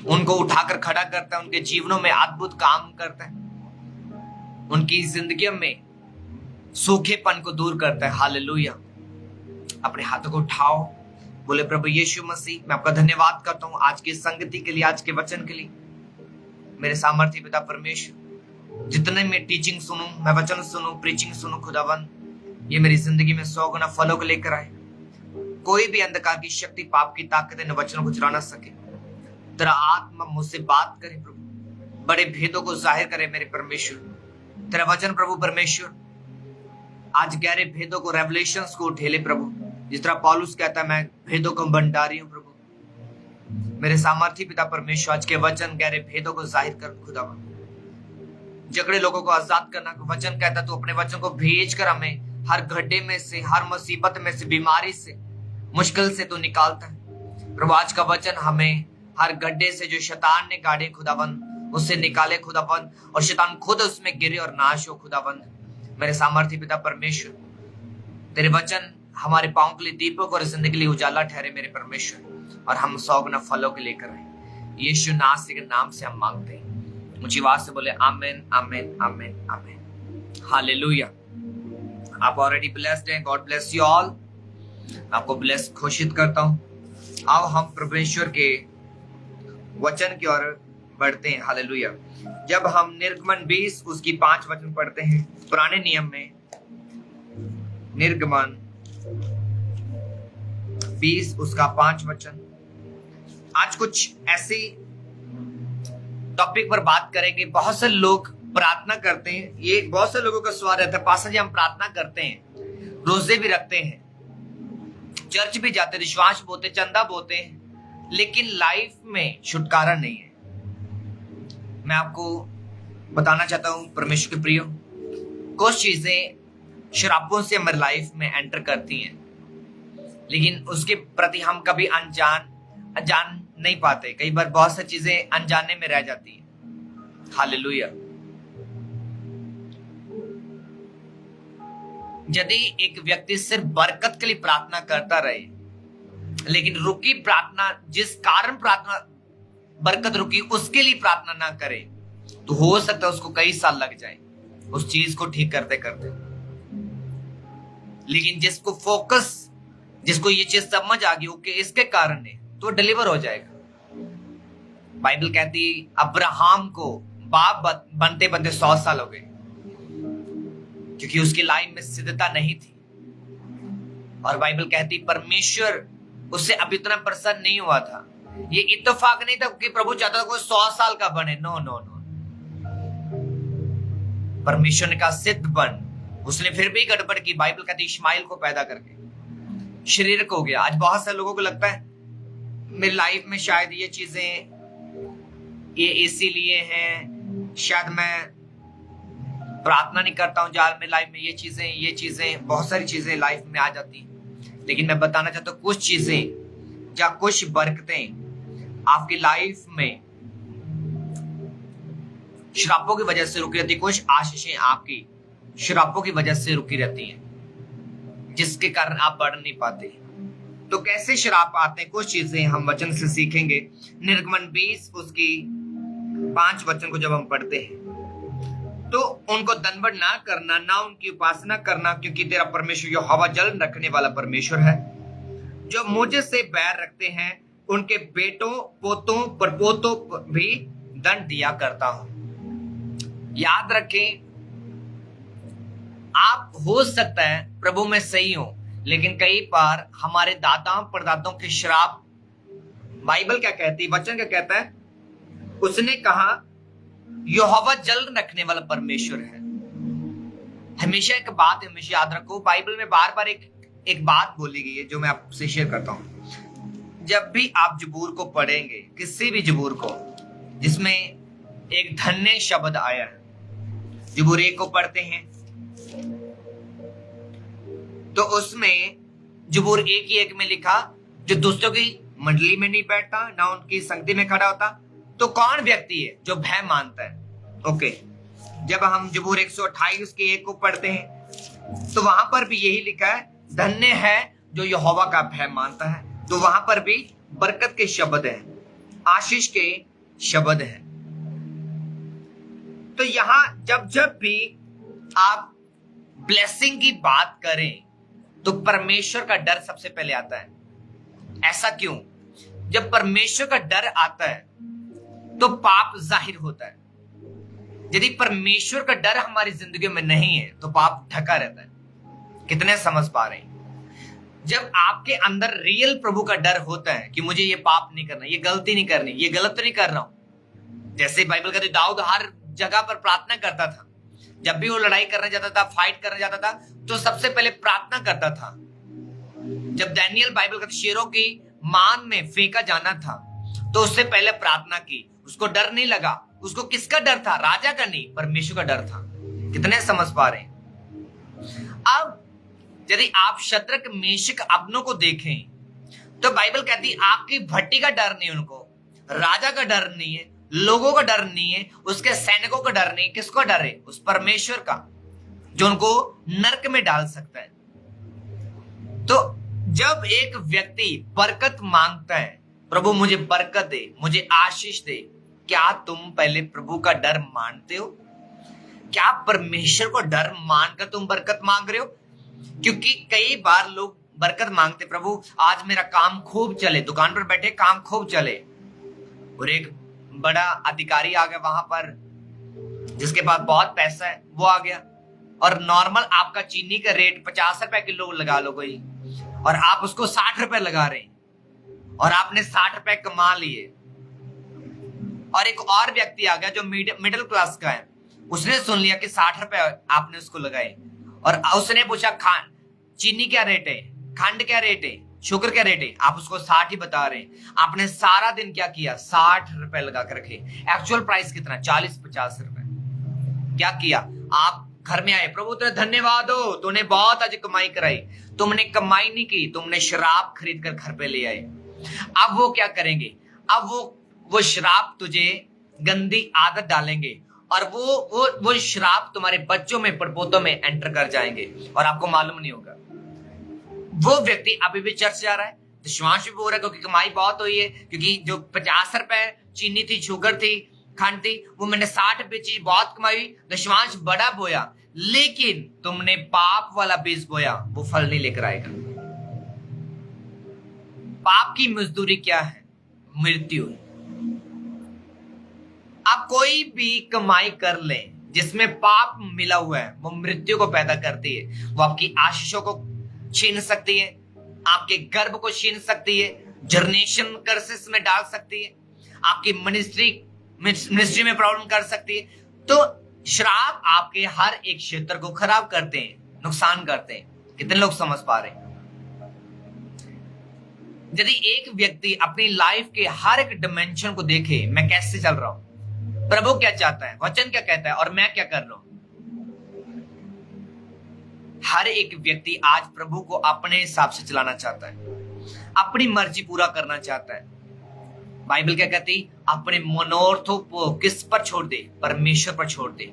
उनको उठाकर खड़ा करता है, उनके जीवनों में अद्भुत काम करता है, उनकी जिंदगी में सूखेपन को दूर करता है। हालेलुया। अपने हाथों को उठाओ, बोले, प्रभु यीशु मसीह, मैं आपका धन्यवाद करता हूं आज की संगति के लिए, आज के वचन के लिए। मेरे सामर्थ्य पिता परमेश्वर, जितने मैं टीचिंग सुनूं, मैं वचन सुनूं, प्रीचिंग सुनूं, खुदावन, ये मेरी जिंदगी में 100 गुना फलों को लेकर आए। कोई भी अंधकार की शक्ति, पाप की ताकत इन वचनों को चुरा ना सके। तेरा आत्मा मुझसे बात करे प्रभु, बड़े भेदों को जाहिर करे मेरे परमेश्वर। तेरा वचन प्रभु परमेश्वर आज गहरे भेदों को, रेवलेशंस को उठेले प्रभु। जिस तरह पौलुस कहता है, मैं भेदों को भंडारी हूं प्रभु। मेरे सामर्थ्य पिता परमेश्वर, आज के वचन गहरे भेदों को जाहिर कर खुदावन। झगड़े लोगों को आजाद करना वचन कहता, तू अपने वचन को भेज कर हमें हर गड्ढे में से, हर मुसीबत में से, बीमारी से, मुश्किल से तू निकालता है प्रभु। आज का वचन हमें हर गड्ढे से जो शैतान ने गाड़े खुदावन, उससे निकाले खुदावन, और शैतान खुद उसमें गिरे और नाश हो खुदावन। मेरे सामर्थ्य पिता परमेश्वर, तेरे वचन हमारे पांव के लिए दीपक और जिंदगी के लिए उजाला ठहरे मेरे परमेश्वर, और हम 100 गुना फलों के लेकर आए। यीशु नासरी के नाम से हम मांगते हैं। मुझे आवाज से बोले आमेन, आमेन, आमेन, आमेन। हालेलुया। आप ऑलरेडी ब्लेस्ड हैं। God bless you all. आपको ब्लेस घोषित करता हूं। अब हम परमेश्वर के वचन की ओर बढ़ते हैं। हालेलुया। जब हम निर्गमन 20 उसकी 5 वचन पढ़ते हैं, पुराने नियम में निर्गमन 20 उसका 5 वचन। आज कुछ ऐसी टॉपिक पर बात करेंगे। बहुत से लोग प्रार्थना करते हैं, ये बहुत से लोगों का सवाल रहता है, पास्टर जी हम प्रार्थना करते हैं, रोजे भी रखते हैं, चर्च भी जाते, विश्वास बोते, चंदा बोते हैं, लेकिन लाइफ में छुटकारा नहीं है। मैं आपको बताना चाहता हूं परमेश्वर के प्रियो, कुछ चीजें शराबों से हमारी लाइफ में एंटर करती हैं, लेकिन उसके प्रति हम कभी अनजान नहीं पाते। कई बार बहुत सी चीजें अनजाने में रह जाती हैं। हालेलुया। यदि एक व्यक्ति सिर्फ बरकत के लिए प्रार्थना करता रहे, लेकिन रुकी प्रार्थना, जिस कारण प्रार्थना बरकत रुकी उसके लिए प्रार्थना ना करे, तो हो सकता है उसको कई साल लग जाए उस चीज को ठीक करते करते। लेकिन जिसको फोकस, जिसको ये चीज समझ आ गई, ओके इसके कारण है, तो डिलीवर हो जाएगा। बाइबल कहती है अब्राहम को बाप बनते बनते 100 साल हो गए, क्योंकि उसकी लाइन में सिद्धता नहीं थी। और बाइबल कहती परमेश्वर उससे अब इतना प्रसन्न नहीं हुआ था। ये इत्तेफाक नहीं था कि प्रभु चाहता था कोई 100 साल का बने। नो नो नो, परमेश्वर ने कहा सिद्ध बन। उसने फिर भी गड़बड़ की। बाइबल कहती इश्माइल को पैदा करके शरीरक हो गया। आज बहुत सारे लोगों को लगता है मेरी लाइफ में शायद ये चीजें ये इसीलिए हैं, शायद मैं प्रार्थना नहीं करता हूं, जाल में लाइफ में ये चीजें बहुत सारी चीजें लाइफ में आ जाती हैं। लेकिन मैं बताना चाहता हूं कुछ चीजें या कुछ बरकतें आपकी लाइफ में श्रापों की वजह से रुकी रहती, कुछ आशीषें आपकी श्रापों की वजह से रुकी रहती हैं, जिसके कारण आप बढ़ नहीं पाते। तो कैसे श्राप आते हैं, कुछ चीजें हम वचन से सीखेंगे। निर्गमन 20 उसकी 5 वचन को जब हम पढ़ते हैं, तो उनको दंडवत ना करना, ना उनकी उपासना करना, क्योंकि तेरा परमेश्वर यहोवा जलन रखने वाला परमेश्वर है। जो मुझे से बैर रखते हैं उनके बेटों, पोतों, परपोतों पर भी दंड दिया करता हूं। याद रखें, आप हो सकता है प्रभु में सही हो, लेकिन कई बार हमारे दादाओं परदादाओं के श्राप, बाइबल क्या कहती है, वचन क्या कहता है, उसने कहा यहोवा जलन रखने वाला परमेश्वर है। हमेशा एक बात हमेशा याद रखो, बाइबल में बार बार एक बात बोली गई है जो मैं आपसे शेयर करता हूं। जब भी आप जबूर को पढ़ेंगे, किसी भी जबूर को जिसमें एक धन्य शब्द आया है, जबूर 1 को पढ़ते हैं तो उसमें जबूर 1:1 में लिखा, जो दुष्टों की मंडली में नहीं बैठता, ना उनकी संगति में खड़ा होता, तो कौन व्यक्ति है जो भय मानता है। ओके, जब हम जबूर 128 के 1 को पढ़ते हैं तो वहां पर भी यही लिखा है, धन्य है जो यहोवा का भय मानता है। तो वहां पर भी बरकत के शब्द हैं, आशीष के शब्द हैं। तो यहां जब जब भी आप ब्लेसिंग की बात करें तो परमेश्वर का डर सबसे पहले आता है। ऐसा क्यों? जब परमेश्वर का डर आता है तो पाप जाहिर होता है। यदि परमेश्वर का डर हमारी जिंदगी में नहीं है तो पाप ढका रहता है। कितने समझ पा रहे हैं? जब आपके अंदर रियल प्रभु का डर होता है कि मुझे ये पाप नहीं करना, ये गलती नहीं करनी, ये गलत तो नहीं कर रहा हूं। जैसे बाइबल कहती, दाऊद हर जगह पर प्रार्थना करता था। जब भी वो लड़ाई करने जाता था, फाइट करने जाता था, तो सबसे पहले प्रार्थना करता था। जब दानियल बाइबल कहती शेरों की मान में फेंका जाना था तो उससे पहले प्रार्थना की। उसको डर नहीं लगा। उसको किसका डर था? राजा का नहीं, परमेश्वर का डर था। कितने समझ पा रहे हैं? अब यदि आप शद्रक मेशक अबनो को देखें तो बाइबल कहती आग की भट्टी का डर नहीं उनको, राजा का डर नहीं है, लोगों का डर नहीं है, उसके सैनिकों का डर नहीं। किसको डर है? उस परमेश्वर का जो उनको नरक में डाल सकता है। तो जब एक व्यक्ति बरकत मांगता है, प्रभु मुझे बरकत दे, मुझे आशीष दे, क्या तुम पहले प्रभु का डर मानते हो? क्या परमेश्वर को डर मानकर तुम बरकत मांग रहे हो? क्योंकि कई बार लोग बरकत मांगते, प्रभु आज मेरा काम खूब चले, दुकान पर बैठे काम खूब चले, और एक बड़ा अधिकारी आ गया वहां पर जिसके पास बहुत पैसा है, वो आ गया और नॉर्मल आपका चीनी का रेट 50 रुपए किलो लगा लो कोई, और आप उसको 60 रुपए लगा रहे हैं और आपने 60 रुपए कमा लिए। और एक और व्यक्ति आ गया जो मिडिल क्लास का है, उसने सुन लिया कि 60 रुपए आपने उसको लगाए और उसने पूछा चीनी क्या रेट है, खंड क्या रेट है, शुगर क्या रेट है, आप उसको 60 ही बता रहे हैं। आपने सारा दिन क्या किया? 60 रुपए लगा कर रखे। एक्चुअल प्राइस कितना? 40-50 रुपए। क्या किया? आप घर में आए, प्रभु तेरा धन्यवाद हो, तूने बहुत आज कमाई कराई। तुमने कमाई नहीं की, तुमने शराब खरीद कर घर पे ले आए। अब वो क्या करेंगे? अब वो शराब तुझे गंदी आदत डालेंगे और वो शराब तुम्हारे बच्चों में, पड़पोतों में एंटर कर जाएंगे और आपको मालूम नहीं होगा। वो व्यक्ति अभी भी चर्च जा रहा है, विश्वास भी हो रहा है क्योंकि कमाई बहुत हुई है, क्योंकि जो 50 रुपए चीनी थी, शुगर थी, खंड थी, वो मैंने 60 बेची, बहुत कमाई, विश्वास बड़ा बोया। लेकिन तुमने पाप वाला बीज बोया, वो फल नहीं लेकर आएगा। पाप की मजदूरी क्या है? मृत्यु। आप कोई भी कमाई कर ले जिसमें पाप मिला हुआ है, वो मृत्यु को पैदा करती है। वो आपकी आशीषों को छीन सकती है, आपके गर्भ को छीन सकती है, जनरेशन कर्सेस में डाल सकती है, आपकी मिनिस्ट्री में प्रॉब्लम कर सकती है। तो श्राप आपके हर एक क्षेत्र को खराब करते हैं, नुकसान करते हैं। कितने लोग समझ पा रहे हैं? यदि एक व्यक्ति अपनी लाइफ के हर एक डिमेंशन को देखे, मैं कैसे चल रहा हूं, प्रभु क्या चाहता है, वचन क्या कहता है और मैं क्या कर रहा हूं। हर एक व्यक्ति आज प्रभु को अपने हिसाब से चलाना चाहता है, अपनी मर्जी पूरा करना चाहता है। बाइबल क्या कहती? अपने मनोरथों को किस पर छोड़ दे? परमेश्वर पर छोड़ दे।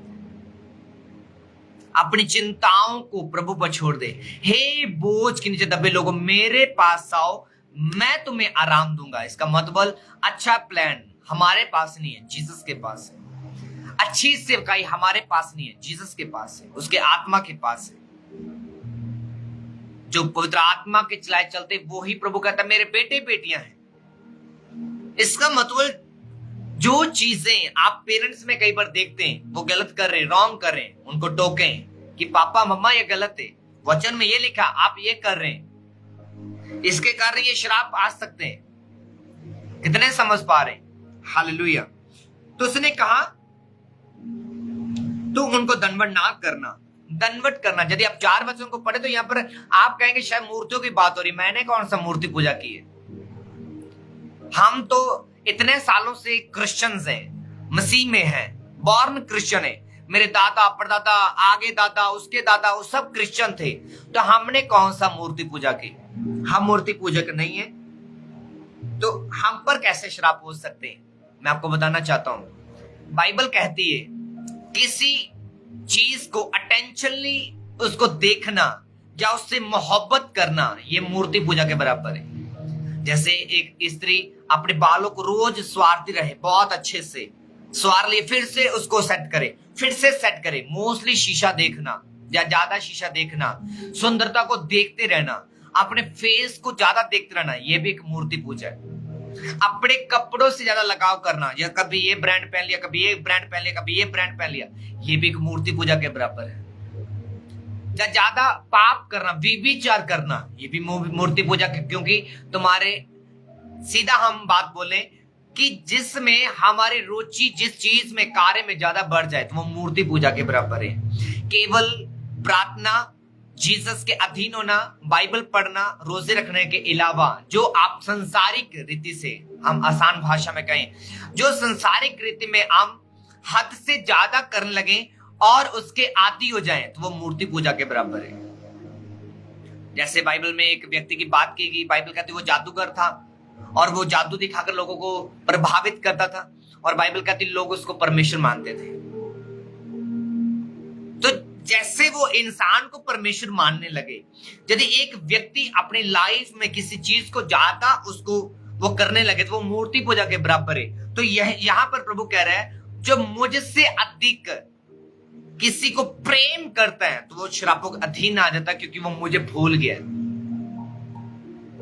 अपनी चिंताओं को प्रभु पर छोड़ दे। हे बोझ के नीचे दबे लोगों, मेरे पास आओ, मैं तुम्हें आराम दूंगा। इसका मतलब अच्छा प्लान हमारे पास नहीं है, जीसस के पास है। अच्छी सेवकाई हमारे पास नहीं है, जीसस के पास है, उसके आत्मा के पास है। जो पवित्र आत्मा के चलाए चलते वो ही प्रभु कहता है मेरे बेटे बेटियां हैं। इसका मतलब जो चीजें आप पेरेंट्स में कई बार देखते हैं वो गलत कर रहे, रॉन्ग कर रहे, उनको टोकें कि पापा मम्मा ये गलत है, वचन में ये लिखा आप ये कर रहे हैं, इसके कारण ये श्राप आ सकते हैं। कितने समझ पा रहे? हालेलुया। तो उसने कहा तो उनको दंडवत ना करना, दंडवत करना। यदि आप 4 वचन को पढ़े तो यहां पर आप कहेंगे शायद मूर्तियों की बात हो रही। मैंने कौन सा मूर्ति पूजा की है? हम तो इतने सालों से क्रिश्चियंस हैं, मसीह में हैं, बॉर्न क्रिश्चियन है। मेरे दादा परदादा आगे दादा उसके दादा वो सब क्रिश्चियन थे, तो हमने कौन सा मूर्ति पूजा की? हम मूर्ति पूजक नहीं है, तो हम पर कैसे श्राप हो सकते हैं? मैं आपको बताना चाहता हूं, बाइबल कहती है किसी चीज को अटेंशनली उसको देखना या उससे मोहब्बत करना ये मूर्ति पूजा के बराबर है। जैसे एक स्त्री अपने बालों को रोज स्वारती रहे, बहुत अच्छे से स्वार लिए, फिर से उसको सेट करे, फिर से सेट करे। मोस्टली शीशा देखना या ज्यादा शीशा देखना, सुंदरता को देखते रहना, अपने फेस को ज्यादा देखते रहना, ये भी एक मूर्ति पूजा है। अपने कपड़ों से ज्यादा लगाव करना, या कभी ये ब्रांड पहन लिया, कभी ये ब्रांड पहन लिया, कभी ये ब्रांड पहन लिया, ये भी एक मूर्ति पूजा के बराबर है। या ज्यादा पाप करना, व्यभिचार करना, ये भी मूर्ति पूजा के, क्योंकि तुम्हारे सीधा हम बात बोले कि जिसमें हमारी रुचि जिस चीज में कार्य में ज्यादा बढ़ जाए तो वो मूर्ति पूजा के बराबर है। केवल प्रार्थना, जीसस के अधीन होना, बाइबल पढ़ना, रोजे रखने के अलावा जो आप संसारिक रीति से, हम आसान भाषा में कहें, जो संसारिक रीति में हम हद से ज्यादा करने लगे और उसके आदी हो जाएं तो वो मूर्ति पूजा के बराबर है। जैसे बाइबल में एक व्यक्ति की बात की गई, बाइबल कहती है वो जादूगर था और वो जादू दिखाकर लोगों को प्रभावित करता था, और बाइबल कहती लोग उसको परमेश्वर मानते थे। तो जैसे वो इंसान को परमेश्वर मानने लगे, यदि एक व्यक्ति अपनी लाइफ में किसी चीज को ज्यादा उसको वो करने लगे तो वो मूर्ति पूजा के बराबर है। तो यहां पर प्रभु कह रहा है जो मुझसे अधिक किसी को प्रेम करता है तो वो श्रापों के अधीन आ जाता है, क्योंकि वो मुझे भूल गया।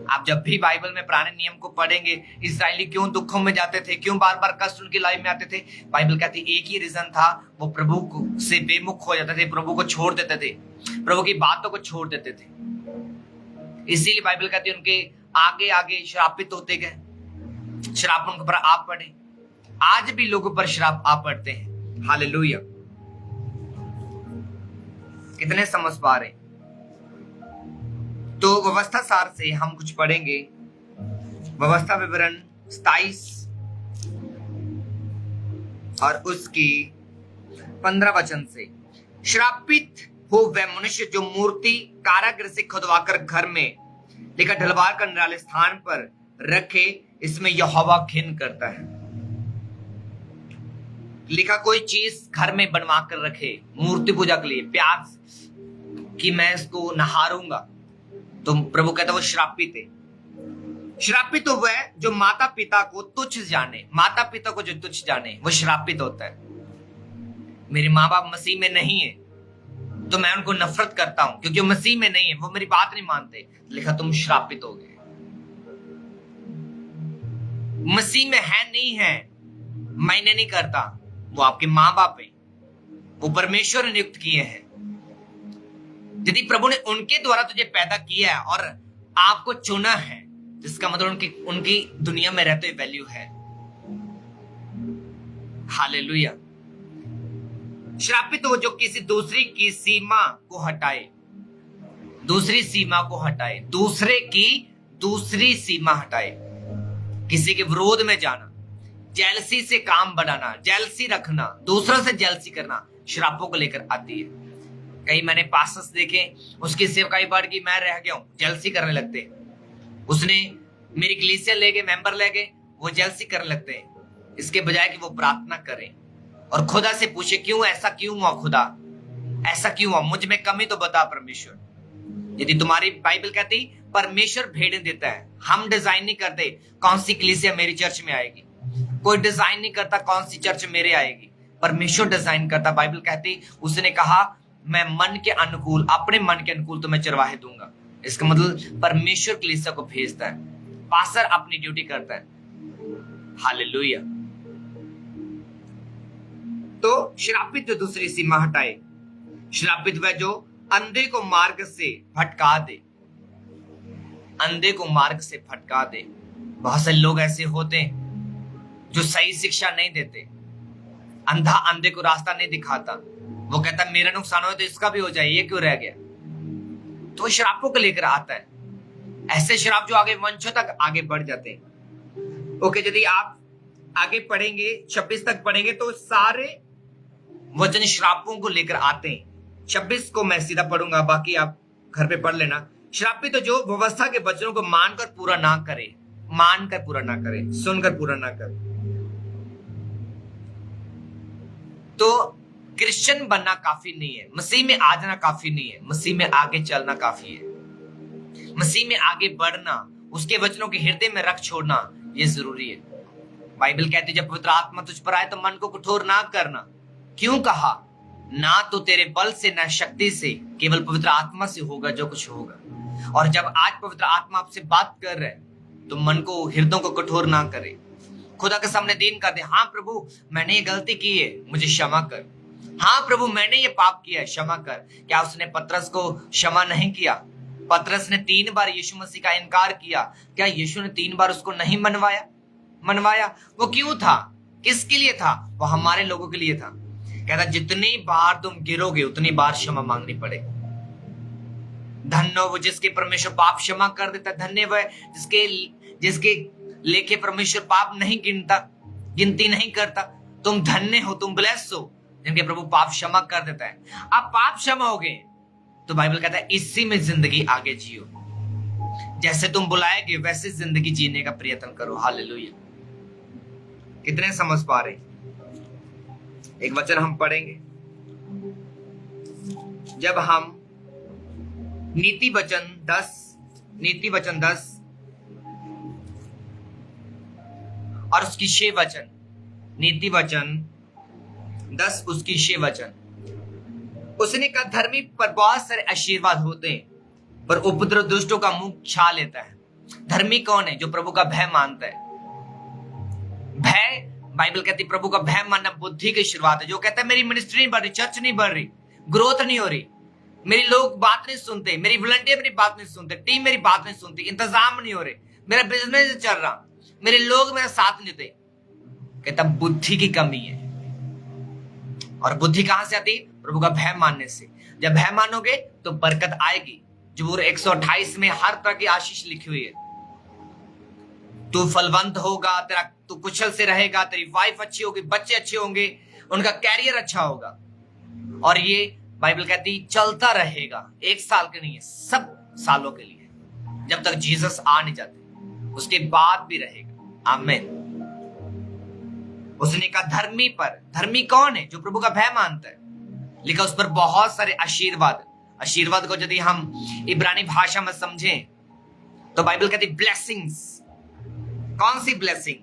आप जब भी बाइबल में पुराने नियम को पढ़ेंगे, इस्राएली क्यों दुखों में जाते थे, क्यों बार बार कष्ट उनकी लाइफ में आते थे, बाइबल कहती एक ही रीजन था, वो प्रभु से बेमुख हो जाते थे, प्रभु को छोड़ देते थे, प्रभु की बातों को छोड़ देते थे। इसीलिए बाइबल कहती है उनके आगे आगे श्रापित होते गए, श्राप उनके ऊपर आप पड़े। आज भी लोगों पर श्राप आप पड़ते हैं। हालेलुया। कितने समझ पा रहे? तो व्यवस्था सार से हम कुछ पढ़ेंगे, व्यवस्था विवरण 27 और उसकी 15 वचन से। श्रापित हो वह मनुष्य जो मूर्ति कारागृह से खुदवाकर घर में लेकर ढलवार करने वाले स्थान पर रखे, इसमें यहोवा घिन करता है। लिखा कोई चीज घर में बनवा कर रखे मूर्ति पूजा के लिए, प्यार कि मैं इसको नहारूंगा, तो प्रभु कहता है वो श्रापित है। श्रापित तो वह जो माता पिता को तुच्छ जाने, माता पिता को जो तुच्छ जाने वो श्रापित होता है। मेरे माँ बाप मसीह में नहीं है तो मैं उनको नफरत करता हूं, क्योंकि वो मसीह में नहीं है, वो मेरी बात नहीं मानते। लिखा तुम श्रापित हो गए। मसीह में है नहीं है मैंने नहीं करता, वो आपके माँ बाप है, वो परमेश्वर ने नियुक्त किए हैं। यदि प्रभु ने उनके द्वारा तुझे पैदा किया है और आपको चुना है, जिसका मतलब उनकी दुनिया में रहते हुए वैल्यू है। हालेलुया। श्रापित हो जो किसी दूसरी की सीमा को हटाए, दूसरी सीमा को हटाए, दूसरे की दूसरी सीमा हटाए, किसी के विरोध में जाना, जेलसी से काम बनाना, जेलसी रखना, दूसरों से जेलसी करना, श्रापों को लेकर आती है। कई मैंने पास्टर्स देखे, उसकी सेवकाई बढ़ गई, मैं रह गया हूं, जेलसी करने लगते हैं। उसने मेरी कलीसिया ले गए, मेंबर ले गए, वो जेलसी करने लगते हैं। इसके बजाय कि वो प्रार्थना करें और खुदा से पूछे क्यों ऐसा क्यों हुआ, खुदा ऐसा क्यों हुआ, मुझ में कमी तो बता परमेश्वर। यदि तुम्हारी बाइबल कहती परमेश्वर भेड़ें देता है, हम डिजाइन नहीं करते कौन सी कलीसिया मेरी चर्च में आएगी, कोई डिजाइन नहीं करता कौन सी चर्च मेरे आएगी, परमेश्वर डिजाइन करता। बाइबल कहती उसने कहा मैं मन के अनुकूल, अपने मन के अनुकूल तुम्हें चरवाहे दूंगा। इसका मतलब परमेश्वर कलीसिया को भेजता है, पास्टर अपनी ड्यूटी करता है। हालेलुया। तो श्रापित जो दूसरी सीमा हटाए, श्रापित वह जो अंधे को मार्ग से भटका दे, अंधे को मार्ग से भटका दे। बहुत से लोग ऐसे होते हैं जो सही शिक्षा नहीं देते, अंधा अंधे को रास्ता नहीं दिखाता, वो कहता मेरा नुकसान हो तो इसका भी हो जाए, ये क्यों रह गया, तो श्रापों को लेकर आता है। ऐसे श्राप जो आगे वंशों तक आगे बढ़ जाते हैं। ओके, यदि आप आगे पढ़ेंगे 26 तक पढ़ेंगे तो सारे वचन श्रापों को लेकर आते हैं। 26 को मैं सीधा पढ़ूंगा, बाकी आप घर पे पढ़ लेना। श्रापित तो जो व्यवस्था के वचनों को मानकर पूरा ना करे, मानकर पूरा ना करे, सुनकर पूरा ना करे। तो क्रिश्चियन बनना काफी नहीं है, मसीह में आ जाना काफी नहीं है, मसीह में आगे चलना काफी है। मसीह में आगे बढ़ना, उसके वचनों के हृदय में रख छोड़ना, ये जरूरी है। बाइबल कहती है जब पवित्र आत्मा तुझ पर आए तो मन को कठोर ना करना। क्यों कहा? ना तो तेरे बल से ना शक्ति से, केवल पवित्र आत्मा से होगा जो कुछ होगा। और जब आज पवित्र आत्मा आपसे बात कर रहे तो मन को, हृदय को कठोर ना करे, खुदा के सामने दीन कर दे। हाँ प्रभु, मैंने ये गलती की है, मुझे क्षमा कर। हाँ प्रभु, मैंने ये पाप किया है, क्षमा कर। क्या उसने पतरस को क्षमा नहीं किया? पतरस ने 3 बार यीशु मसीह का इनकार किया, क्या यीशु ने 3 बार उसको नहीं मनवाया? वो क्यों था? किसके लिए था? वो हमारे लोगों के लिए था। कहता जितनी बार तुम गिरोगे उतनी बार क्षमा मांगनी पड़ेगी। धन्य वो जिसके परमेश्वर पाप क्षमा कर देता, धन्य वह जिसके लेखे परमेश्वर पाप नहीं गिनती नहीं करता। तुम धन्य हो, तुम ब्लेस हो जिनके प्रभु पाप क्षमा कर देता है। आप पाप क्षमा हो गए तो बाइबल कहता है इसी में जिंदगी आगे जियो, जैसे तुम बुलाएगे वैसे जिंदगी जीने का प्रयत्न करो। हालेलुया। कितने समझ पा रहे? एक वचन हम पढ़ेंगे, जब हम नीति वचन 10 और उसकी 6 वचन, नीति वचन 10 उसकी 6 वचन। उसने कहा धर्मी पर बहुत सारे आशीर्वाद होते हैं, पर उपद्रव दुष्टों का मुंह छा लेता है। धर्मी कौन है? जो प्रभु का भय मानता है। भय, बाइबल कहती है प्रभु का भय मानना बुद्धि की शुरुआत है। जो कहता है मेरी मिनिस्ट्री नहीं बढ़ रही, चर्च नहीं बढ़ रही, ग्रोथ नहीं हो रही, मेरे लोग बात नहीं सुनते, मेरी वॉलंटियर मेरी बात नहीं सुनते, टीम मेरी बात नहीं सुनती, इंतजाम नहीं हो रहे, मेरा बिजनेस नहीं चल रहा, मेरे लोग मेरा साथ नहीं देते, कहता बुद्धि की कमी है। और बुद्धि कहां से आती? प्रभु का भय मानने से। जब भय मानोगे तो बरकत आएगी। जबूर 128 में हर तरह की आशीष लिखी हुई है। तू फलवंत होगा, तेरा तू कुशल से रहेगा, तेरी वाइफ अच्छी होगी, बच्चे अच्छे होंगे, उनका कैरियर अच्छा होगा। और ये बाइबल कहती चलता रहेगा, 1 साल के नहीं है, सब सालों के लिए, जब तक जीसस आ नहीं जाते, उसके बाद भी रहेगा। आमीन। उसने कहा धर्मी पर, धर्मी कौन है? जो प्रभु का भय मानता है। लिखा उस पर बहुत सारे आशीर्वाद को यदि हम इब्रानी भाषा में समझें तो बाइबल कहती ब्लेसिंग्स। कौन सी ब्लेसिंग?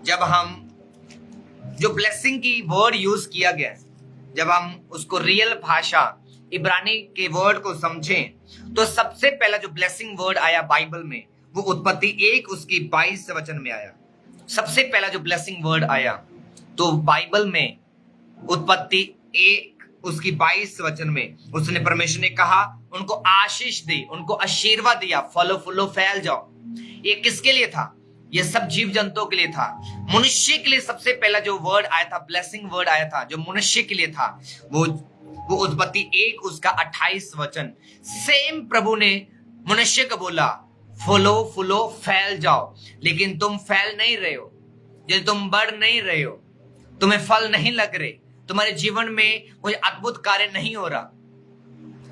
जब हम जो ब्लेसिंग की वर्ड यूज किया गया, जब हम उसको रियल भाषा इब्रानी के वर्ड को समझें तो सबसे पहला जो ब्लेसिंग वर्ड आया बाइबल में वो उत्पत्ति 1 उसकी 22 वचन में आया। सबसे पहला जो ब्लेसिंग वर्ड आया तो बाइबल में उत्पत्ति 1 उसकी 22 वचन में उसने, परमेश्वर ने कहा उनको आशीष दी, उनको आशीर्वाद दिया, फलो फूलो फैल जाओ। ये किसके लिए था? ये सब जीव जंतुओं के लिए था। मनुष्य के लिए सबसे पहला जो वर्ड आया था, ब्लेसिंग वर्ड आया था, जो मनुष्य के लिए था, वो उत्पत्ति 1 उसका 28 वचन। सेम प्रभु ने मनुष्य को बोला फलो फूलो फैल जाओ, लेकिन तुम फैल नहीं रहे हो, यदि तुम बढ़ नहीं रहे हो, तुम्हें फल नहीं लग रहे, तुम्हारे जीवन में कोई अद्भुत कार्य नहीं हो रहा,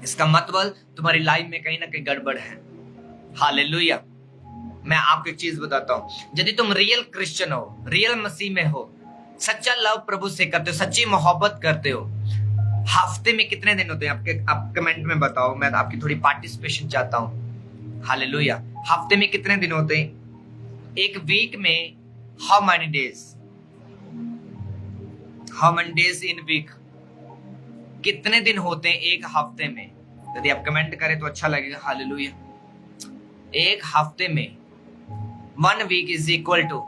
इसका मतलब तुम्हारी लाइफ में कहीं ना कहीं गड़बड़ है। हालेलुया। मैं आपको एक चीज बताता हूं, यदि तुम रियल क्रिश्चियन हो, रियल मसीह में हो, सच्चा लव प्रभु से करते हो, सच्ची मोहब्बत करते हो, हफ्ते में कितने दिन होते हैं? आप कमेंट में बताओ, मैं आपकी थोड़ी पार्टिसिपेशन चाहता हूं। हालेलुया। हफ्ते में कितने दिन होते हैं? एक वीक में how many days in week? कितने दिन होते हैं एक हफ्ते में? यदि आप कमेंट करें तो अच्छा लगेगा। हालेलुया। एक हफ्ते में 1 वीक इज इक्वल टू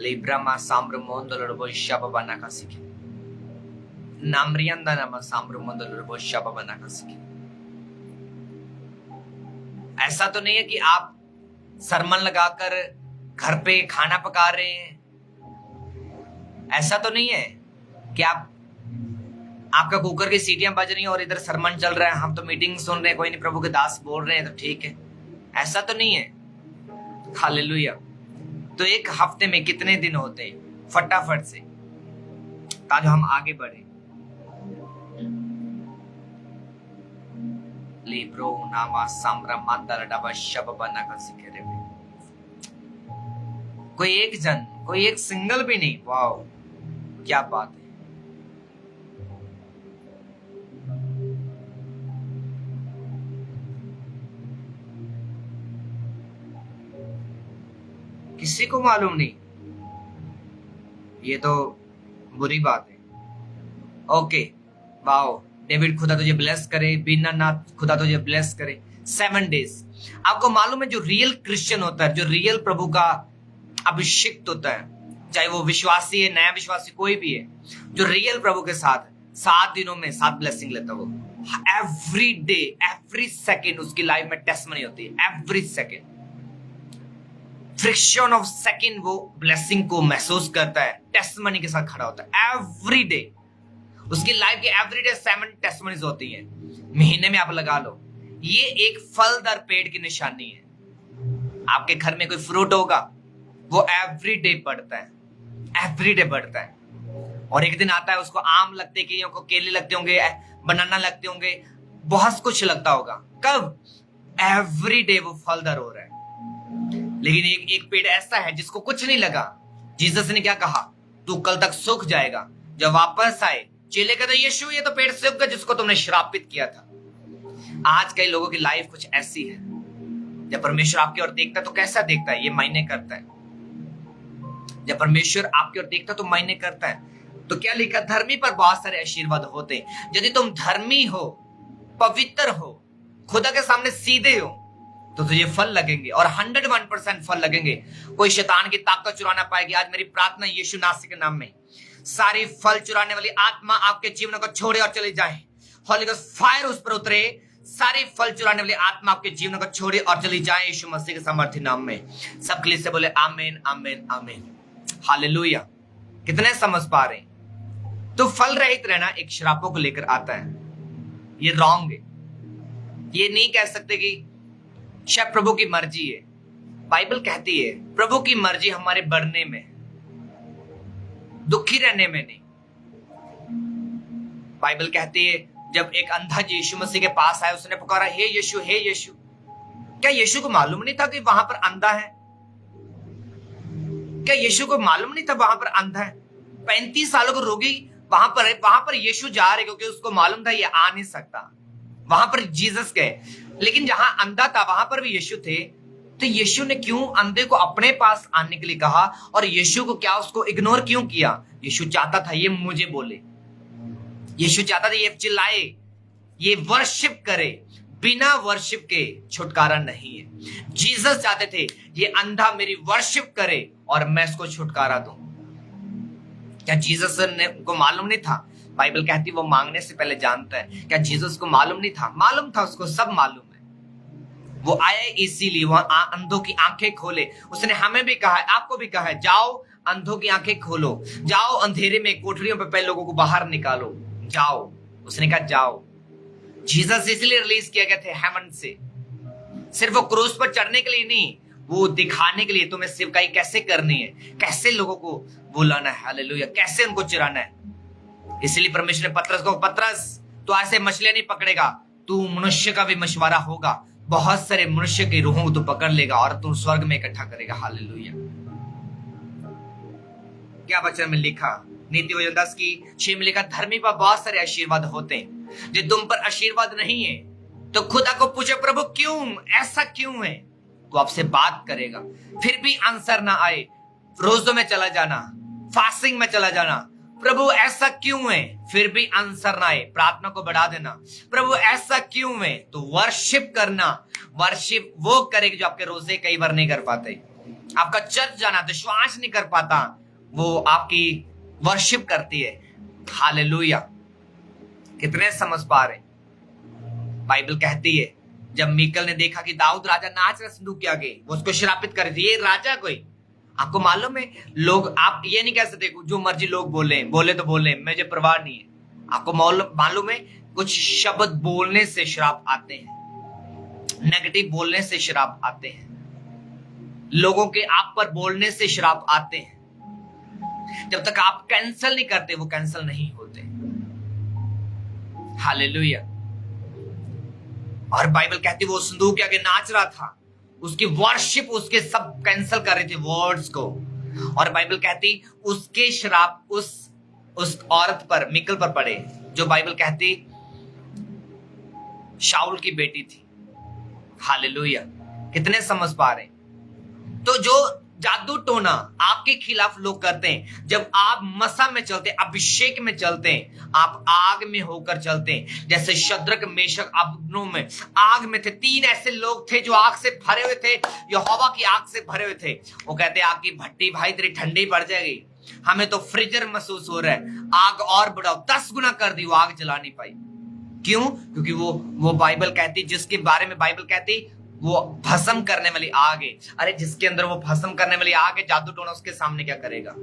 लिब्रामा साम्रमोंदलरबो शाबाबाना का सीखे नामरियंदा नामा साम्रमोंदलरबो शाबाबाना का सीखे। ऐसा तो नहीं है कि आप सरमन लगाकर घर पे खाना पका रहे हैं, ऐसा तो नहीं है कि आपका कुकर की सीटियां बज रही हैं और इधर सरमन चल रहा है, हम तो मीटिंग सुन रहे हैं, कोई नहीं प्रभु के दास बोल रहे हैं तो ठीक है, ऐसा तो नहीं है। हालेलुया। तो एक हफ्ते में कितने दिन होते हैं? फटाफट से, ताकि हम आगे बढ़े। लिब्रो नामा साम्रा मांदर डबा शबबा नका सिखेरे में कोई एक जन, कोई एक सिंगल भी नहीं। वाओ, क्या बात है। किसी को मालूम नहीं, ये तो बुरी बात है। ओके, वाओ, डेविड खुदा तुझे ब्लेस करे, बीना नाथ खुदा तुझे ब्लेस करे। 7 डेज। आपको मालूम है जो रियल क्रिश्चियन होता है, जो रियल प्रभु का अभिषिक्त होता है, चाहे वो विश्वासी है, नया विश्वासी, कोई भी है, जो रियल प्रभु के साथ 7 दिनों में 7 ब्लेसिंग लेता है। वो एवरी डे, एवरी सेकेंड उसकी लाइफ में टेस्टमनी होती है। Every second, friction of second वो ब्लेसिंग को महसूस करता है, टेस्टमनी के साथ खड़ा होता है। एवरी डे उसकी लाइफ के एवरी डे 7 टेस्टमनीज होती है। महीने में आप लगा लो, ये एक फलदार पेड़ की निशानी है। आपके घर में कोई फ्रूट होगा, वो एवरी डे बढ़ता है, एवरी डे बढ़ता है। और एक दिन आता है उसको आम लगते, कईयों को केले लगते होंगे, बनाना लगते होंगे, बहुत कुछ लगता होगा। कब? एवरी डे वो फलदार हो रहा है। लेकिन एक पेड़ ऐसा है जिसको कुछ नहीं लगा। जीसस ने क्या कहा? तू कल तक सूख जाएगा। जब वापस आए, चेले कहते यीशु ये तो पेड़ सूख गया जिसको तुमने श्रापित किया था। आज कई लोगों की लाइफ कुछ ऐसी है, जब परमेश्वर आपकी ओर देखता है तो कैसा देखता है? ये मायने करता है। जब परमेश्वर आपकी ओर देखता है तो मायने करता है। तो क्या लिखा? धर्मी पर बहुत सारे आशीर्वाद होते हैं। यदि तुम धर्मी हो, पवित्र हो, खुदा के सामने सीधे हो, तो तुझे फल लगेंगे, और 101% फल लगेंगे। कोई शैतान की ताकत चुरा ना पाएगी। आज मेरी प्रार्थना यीशु नासरी के नाम में, सारी फल चुराने वाली आत्मा आपके जीवन को छोड़े और चले जाए। होली गॉस्ट फायर उस पर उतरे। सारी फल चुराने वाली आत्मा आपके जीवन को छोड़े और चली जाए यीशु मसीह के सामर्थ्य नाम में। सब के लिए से बोले आमीन, आमीन, आमीन, हालेलुया। कितने समझ पा रहे हैं? तो फल रहित रहना एक श्रापों को लेकर आता है। ये रॉन्ग है। ये नहीं कह सकते कि शायद प्रभु की मर्जी है। बाइबल कहती है प्रभु की मर्जी हमारे बढ़ने में, दुखी रहने में नहीं। बाइबल कहती है जब एक अंधा यीशु मसीह के पास आया, उसने पुकारा हे यीशु, हे यीशु। क्या यीशु को मालूम नहीं था कि वहां पर अंधा है? क्या यीशु को मालूम नहीं था वहां पर अंधा है? 35 सालों को रोगी वहां पर यीशु जा रहे, क्योंकि उसको मालूम था ये आ नहीं सकता। वहां पर जीसस गए, लेकिन जहां अंधा था वहां पर भी यीशु थे। तो यीशु ने क्यों अंधे को अपने पास आने के लिए कहा, और यीशु को क्या उसको इग्नोर क्यों किया? यीशु चाहता था ये मुझे बोले, यीशु चाहता था ये चिल्लाए, ये वर्शिप करे। बिना वर्शिप के छुटकारा नहीं है। जीसस चाहते थे ये अंधा मेरी वर्शिप करे और मैं इसको छुटकारा दूं। क्या जीसस ने को मालूम नहीं था? बाइबल कहती वो मांगने से पहले जानता है। क्या जीसस को मालूम नहीं था? मालूम था, उसको सब मालूम है। वो आया इसीलिए वहां अंधों की आंखें खोले। उसने हमें भी कहा है, आपको भी कहा है, जाओ अंधों की आंखें खोलो, जाओ अंधेरे में कोठरियों पे पहले लोगों को बाहर निकालो, जाओ। उसने कहा जाओ। जीसस इसलिए रिलीज किया गया थे हेवन से, सिर्फ वो क्रूस पर चढ़ने के लिए नहीं, वो दिखाने के लिए तुम्हें सेवकाई कैसे करनी है, कैसे लोगों को बुलाना है, हालेलुया, कैसे उनको चुराना है। इसलिए परमेश्वर ने पतरस को, पतरस तू ऐसे मछलियां नहीं पकड़ेगा, तू मनुष्य का भी मशवरा होगा, बहुत सारे मनुष्य की रूहों को तू पकड़ लेगा और तू स्वर्ग में इकट्ठा करेगा, हालेलुया। क्या वचन में लिखा? नीति वचन 10 की 6 में लिखा, धर्मी पर बहुत सारे आशीर्वाद होते हैं। जो तुम पर आशीर्वाद नहीं है तो खुदा को पूछो प्रभु क्यों, ऐसा क्यों है? वो आपसे बात करेगा। फिर भी आंसर ना आए, रोजों में चला जाना, फास्टिंग में चला जाना, प्रभु ऐसा क्यों है? फिर भी आंसर ना आए, प्रार्थना को बढ़ा देना, प्रभु ऐसा क्यों है? तो वर्शिप करना। वर्शिप वो करेगा जो आपके रोजे कई बार नहीं कर पाते। आपका चर्च जाना विश्वास नहीं कर पाता, वो आपकी वर्शिप करती है, हालेलुया। कितने समझ पा रहे? बाइबल कहती है जब मीकल ने देखा कि दाऊद राजा नाच रहा संदूक के आगे, वो उसको श्रापित कर दिए, ये राजा कोई। आपको मालूम है लोग, आप ये नहीं कह सकते जो मर्जी लोग बोले तो बोले, मुझे परवाह नहीं है। आपको मालूम है कुछ शब्द बोलने से श्राप आते हैं, नेगेटिव बोलने से श्राप आते हैं। लोगों के आप पर बोलने से श्राप आते हैं। जब तक आप कैंसल नहीं करते वो कैंसल नहीं होते। हालेलुया। और बाइबल कहती है वो संदूक के आगे नाच रहा था, उसकी वर्शिप उसके सब कैंसल कर रहे थे वर्ड्स को। और बाइबल कहती उसके श्राप उस औरत पर, मिकल पर पड़े, जो बाइबल कहती शाऊल की बेटी थी। हालेलुया। कितने समझ पा रहे? तो जो जादू टोना आपके खिलाफ लोग करते हैं, जब आप मसा में चलते, अभिषेक में चलते हैं, आप आग में होकर चलते हैं, जैसे शद्रक मेशक अबेदनगो में आग में थे। 3 ऐसे लोग थे जो आग से भरे हुए थे, यहोवा की आग से भरे हुए थे। वो कहते आग की भट्टी भाई तेरी ठंडी पड़ जाएगी, हमें तो फ्रीजर महसूस हो रहा है, आग और बढ़ाओ। 10 गुना कर दी, वो आग जला नहीं पाई। क्यों? क्योंकि वो बाइबल कहती, जिसके बारे में बाइबल कहती वो भस्म करने वाली आग है। अरे जिसके अंदर वो भस्म करने वाली आग है, जादू टोना उसके सामने क्या करेगा?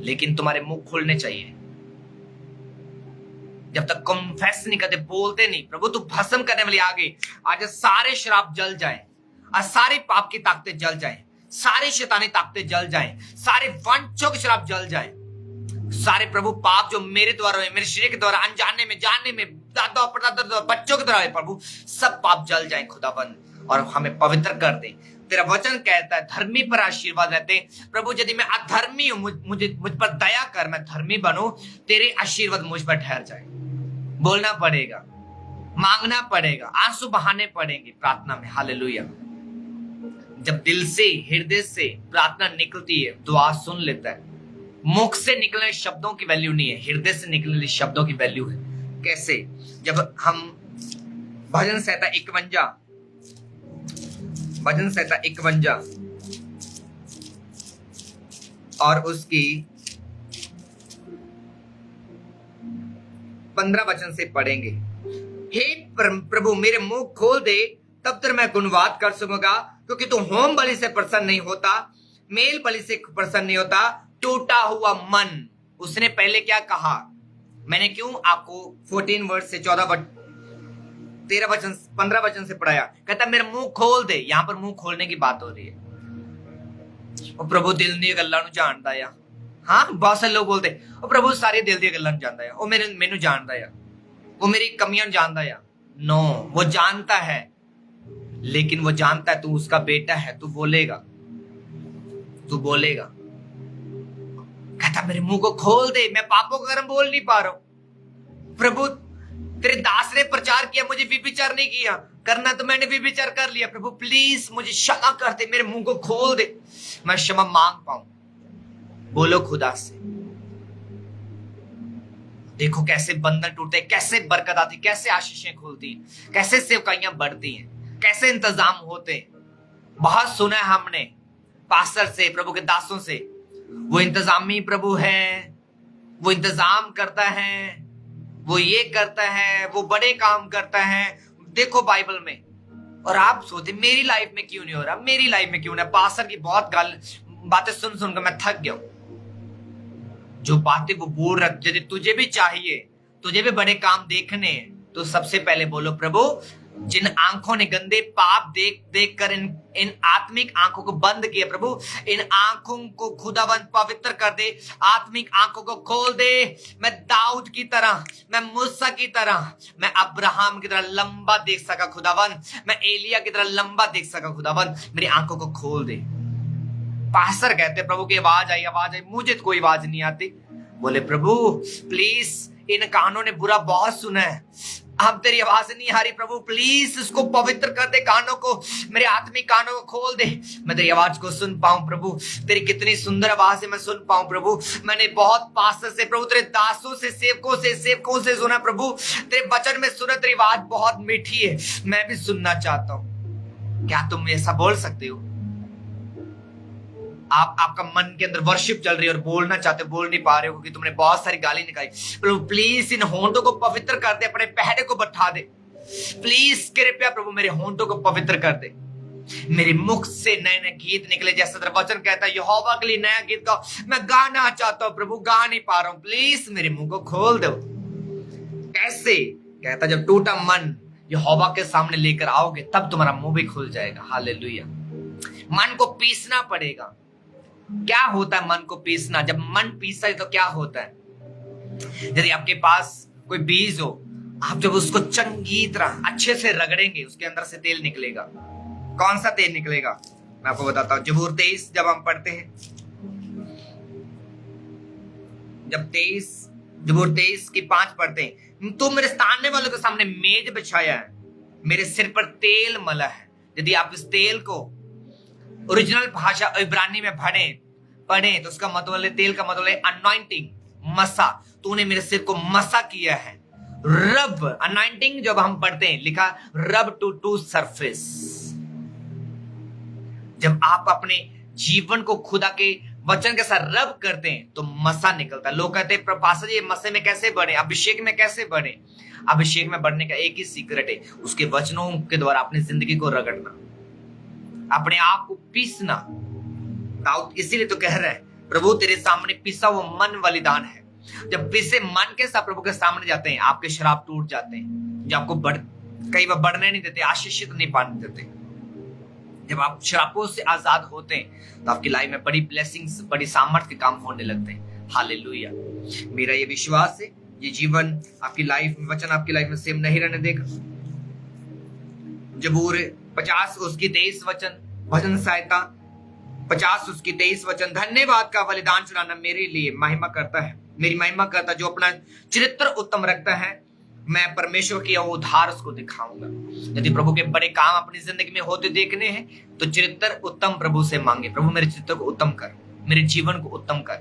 लेकिन तुम्हारे मुंह खोलने चाहिए। जब तक कन्फेस नहीं करते, बोलते नहीं, प्रभु तू भस्म करने वाली आग है, आज सारे शराब जल जाए, आज सारी पाप की ताकतें जल जाए, सारी शैतानी ताकतें जल जाए, सारे वंशों की शराब जल जाए, सारे प्रभु पाप जो मेरे द्वारा है, मेरे शरीर के द्वारा, अनजाने में, जानने में, दादा परदादा बच्चों के द्वारा है, प्रभु सब पाप जल जाए खुदाबंद, और हमें पवित्र कर दे। तेरा वचन कहता है धर्मी पर आशीर्वाद रहते हैं। प्रभु यदि मैं अधर्मी हूं, मुझ पर दया कर, मैं धर्मी बनूं, तेरे आशीर्वाद मुझ पर ठहर जाए। बोलना पड़ेगा, मांगना पड़ेगा, आंसू बहाने पड़ेंगे प्रार्थना में। हालेलुया। जब दिल से, हृदय से प्रार्थना निकलती है, दुआ सुन लेता है। मुख से निकलने शब्दों की वैल्यू नहीं है, हृदय से निकलने शब्दों की वैल्यू है। कैसे? जब हम भजन संहिता 51 और उसकी 15 वचन से पढ़ेंगे। हे प्रभु मेरे मुंह खोल दे, तब तक मैं गुणवाद कर सकूंगा, क्योंकि तू होम बलि से प्रसन्न नहीं होता, मेल बलि से प्रसन्न नहीं होता, टूटा हुआ मन। उसने पहले क्या कहा? मैंने क्यों आपको 14 वर्ष से 13 वचन 15 वचन से पढ़ाया? कहता मेरा मुंह खोल दे। यहां पर मुंह खोलने की बात हो रही है। और प्रभु दिल दी गल्लां नु जानदा है। हाँ, बहुत से लोग बोलते और प्रभु सारी दिल दी गल्लां जानदा है, वो मैनू जानदा है, वो मेरी कमियां जानदा है। नो, वो जानता है, लेकिन वो जानता है तू उसका बेटा है, तू बोलेगा। कहता मेरे मुंह को खोल दे, मैं पापों का कर्म बोल नहीं पा रहा हूं। प्रभु तेरे दास ने प्रचार किया, मुझे व्यभिचार नहीं किया, करना तो मैंने व्यभिचार कर लिया। प्रभु प्लीज मुझे क्षमा कर दे, मेरे मुंह को खोल दे, मैं क्षमा मांग पाऊं। बोलो खुदा से। देखो कैसे बंधन टूटते, कैसे बरकत आती, कैसे आशीषें खुलती, कैसे सेवकाइयां बढ़ती हैं, कैसे इंतजाम होते हैं। बहुत सुना है हमने पास्टर से, प्रभु के दासों से, वो इंतजामी प्रभु है, वो इंतजाम करता है, वो ये करता है, वो बड़े काम करता है। देखो बाइबल में। और आप सोचते मेरी लाइफ में क्यों नहीं हो रहा, मेरी लाइफ में क्यों नहीं? पास्टर की बहुत बातें सुन सुनकर मैं थक गया हूं। जो बातें वो बोल रहा, यदि तुझे भी चाहिए, तुझे भी बड़े काम देखने, तो सबसे पहले बोलो प्रभु जिन आंखों ने गंदे पाप देख देख कर इन आत्मिक आंखों को बंद किया, प्रभु इन आंखों को खुदाबंद पवित्र कर दे, आत्मिक आंखों को खोल दे। मैं दाऊद की तरह, मैं मूसा की तरह, मैं अब्राहम की तरह लंबा देख सका खुदाबंद, मैं एलिया की तरह लंबा देख सका खुदाबंद, मेरी आंखों को खोल दे। पास्टर कहते प्रभु की आवाज आई, मुझे तो कोई आवाज नहीं आती। बोले प्रभु प्लीज, इन कानों ने बुरा बहुत सुना है, अब तेरी आवाज नहीं आ रही, प्रभु प्लीज इसको पवित्र कर दे, कानों को, मेरे आत्मिक कानों को खोल दे, मैं तेरी आवाज को सुन पाऊं। प्रभु तेरी कितनी सुंदर आवाज है, मैं सुन पाऊं। प्रभु मैंने बहुत पास्टर से, प्रभु तेरे दासों से, सेवकों से सुना, प्रभु तेरे वचन में सुना, तेरी आवाज बहुत मीठी है, मैं भी सुनना चाहता हूं। क्या तुम ऐसा बोल सकते हो? आपका मन के अंदर वर्शिप चल रही है और बोलना चाहते, बोल नहीं पा रहे हो क्योंकि तुमने बहुत सारी गाली निकाली। प्रभु प्लीज इन होंठों को पवित्र कर दे, अपने पहरे को बैठा दे, प्लीज कृपया प्रभु मेरे होंठों को पवित्र कर दे, मेरे मुख से नए नए गीत निकले, जैसा तेरा वचन कहता है यहोवा के लिए नया गीत गाओ। मैं गाना चाहता हूं प्रभु, गा नहीं पा रहा हूं, प्लीज मेरे मुंह को खोल दो। कैसे? कहता जब टूटा मन यहोवा के सामने लेकर आओगे, तब तुम्हारा मुंह भी खुल जाएगा। हालेलुया। मन को पीसना पड़ेगा। क्या होता है मन को पीसना? जब मन पीसता है तो क्या होता है? यदि आपके पास कोई बीज हो, आप जब उसको चंगी तरह अच्छे से रगड़ेंगे, उसके अंदर से तेल निकलेगा। कौन सा तेल निकलेगा? मैं आपको बताता हूं। जबूर 23 जब हम पढ़ते हैं, जब जबूर 23 की 5 पढ़ते हैं, तो मेरे तानने वालों के सामने मेज बिछाया है, मेरे सिर पर तेल मला है। यदि आप इस तेल को ओरिजिनल भाषा इब्रानी में पढ़े तो उसका मतलब है, तेल का मतलब है अनॉइंटिंग, मसा। तूने मेरे सिर को मसा किया है। रब, अनॉइंटिंग जब हम पढ़ते हैं, लिखा रब टू सरफेस। जब आप अपने जीवन को खुदा के वचन के साथ रब करते हैं तो मसा निकलता है। लोग कहते हैं पास्टर जी, मसे में कैसे बढ़े, अभिषेक में कैसे बढ़े? अभिषेक में बढ़ने का एक ही सीक्रेट है, उसके वचनों के द्वारा अपनी जिंदगी को रगड़ना, अपने आप को पीसना। दाऊद इसीलिए तो कह रहा है, प्रभु तेरे सामने पिसा वो मन बलिदान है। जब पिसे मन के साथ प्रभु के सामने जाते हैं, आपके श्राप टूट जाते हैं, जो आपको कई बार बढ़ने नहीं देते, आशीषित नहीं पाने देते। जब आप श्रापों से आजाद होते हैं तो आपकी लाइफ में बड़ी ब्लेसिंग्स, बड़ी सामर्थ्य के काम होने लगते हैं। हालेलुया। मेरा ये विश्वास है, ये जीवन आपकी लाइफ में, वचन आपकी लाइफ में सेम नहीं रहने देगा। जबूर 50 उसकी 23 वचन, भजन सहायता 50 उसकी 23 वचन, धन्यवाद का बलिदान चढ़ाना मेरे लिए महिमा करता है, मेरी महिमा करता। जो अपना चरित्र उत्तम रखता है, मैं परमेश्वर की उद्धार उसको दिखाऊंगा। यदि प्रभु के बड़े काम अपनी जिंदगी में होते देखने हैं तो चरित्र उत्तम प्रभु से मांगे। प्रभु मेरे चरित्र को उत्तम कर, मेरे जीवन को उत्तम कर।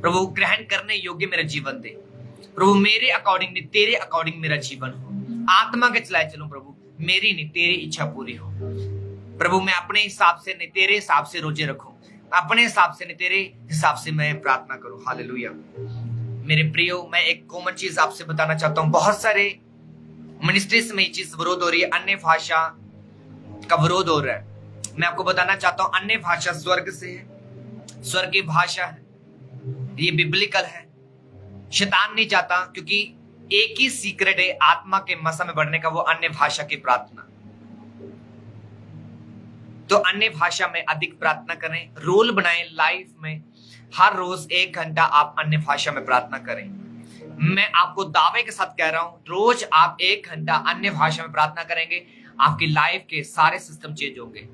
प्रभु ग्रहण करने योग्य मेरा जीवन दे। प्रभु मेरे अकॉर्डिंग नहीं, तेरे अकॉर्डिंग मेरा जीवन हो। आत्मा के चलाए चलूं प्रभु, मेरी नहीं तेरी इच्छा पूरी हो। प्रभु मैं अपने हिसाब से नहीं, तेरे हिसाब से रोजे रखूं, अपने हिसाब से नहीं, तेरे हिसाब से मैं प्रार्थना करूं। हालेलुया। मेरे प्रियो, मैं एक कॉमन चीज आपसे बताना चाहता हूं। बहुत सारे मिनिस्ट्रीज में ये चीज विरोध हो रही है, अन्य भाषा का विरोध हो रहा है। मैं आपको बताना चाहता हूं, अन्य भाषा स्वर्ग से है, स्वर्ग की भाषा है, ये बिब्लिकल है। शैतान नहीं चाहता, क्योंकि एक ही सीक्रेट है आत्मा के मसा में बढ़ने का, वो अन्य भाषा की प्रार्थना। तो अन्य भाषा में अधिक प्रार्थना करें, रोल बनाएं लाइफ में। हर रोज 1 घंटा आप अन्य भाषा में प्रार्थना करें। मैं आपको दावे के साथ कह रहा हूं, रोज आप 1 घंटा अन्य भाषा में प्रार्थना करेंगे, आपकी लाइफ के सारे सिस्टम चेंज होंगे।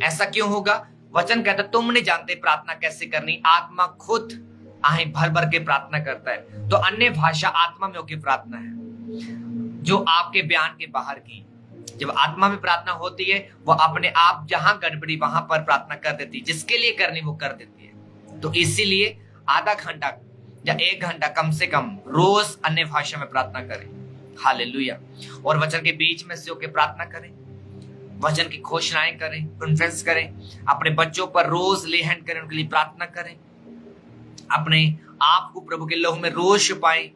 ऐसा क्यों होगा? वचन कहता है, तुम नहीं जानते प्रार्थना कैसे करनी, आत्मा खुद आहें भर भर के प्रार्थना करता है। तो अन्य भाषा आत्मा में होकर प्रार्थना है, जो आपके बयान के बाहर की। जब आत्मा में प्रार्थना होती है, वो अपने आप जहां गड़बड़ी वहां पर प्रार्थना कर देती है, जिसके लिए करनी वो कर देती है। तो इसीलिए आधा घंटा या 1 घंटा कम से कम रोज अन्य भाषा में प्रार्थना करें। हालेलुया। और वचन के बीच में से होकर प्रार्थना करें, वचन की घोषणाएं करें, कॉन्फ्रेंस करें, अपने बच्चों पर रोज ले हैंड करें, उनके लिए प्रार्थना करें। अपने आप को प्रभु के लहू में रोज छुपाएं।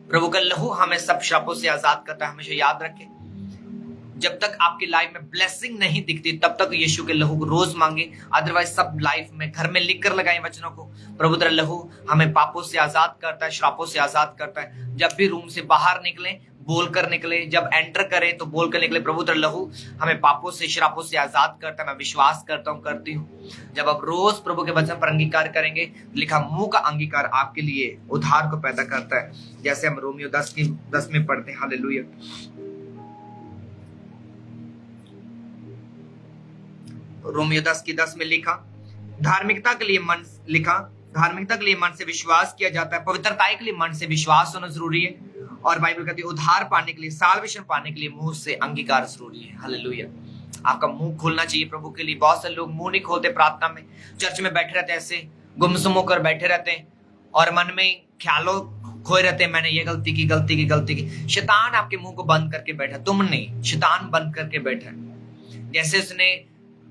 प्रभु का लहू हमें सब श्रापों से आजाद करता है, हमेशा याद रखें। जब तक आपकी लाइफ में ब्लेसिंग नहीं दिखती, तब तक यीशु के लहू को रोज मांगे। अदरवाइज सब लाइफ में घर में लिख कर लगाएं वचनों को। प्रभु तेरा लहू हमें पापों से आजाद करता है, श्रापों से आजाद करता है। जब भी रूम से बाहर निकले बोल कर निकले, जब एंटर करें तो बोल कर निकले, प्रभु तेरा लहू हमें पापों से, श्रापों से आजाद करता है। मैं विश्वास करता हूँ, करती हूँ। जब आप रोज प्रभु के वचन पर अंगीकार करेंगे, लिखा मुंह का अंगीकार आपके लिए उद्धार को पैदा करता है, जैसे हम रोमियो 10 में पढ़ते हैं। हालेलुया। रोमियो 10 में लिखा, धार्मिकता के लिए मन से विश्वास किया जाता है, पवित्रता के लिए मन से विश्वास होना जरूरी है। और बाइबल कहती है उद्धार पाने के लिए, साल्वेशन पाने के लिए मुंह से अंगीकार जरूरी है। हालेलुया। आपका मुंह खोलना चाहिए प्रभु के लिए। बहुत से लोग मुंह नहीं खोलते प्रार्थना में, चर्च में बैठे रहते हैं, ऐसे गुमसुम होकर बैठे रहते हैं और मन में ख्यालों खोए रहते हैं, मैंने ये गलती की। शैतान आपके मुंह को बंद करके बैठा, तुम नहीं, शैतान बंद करके बैठा। जैसे उसने,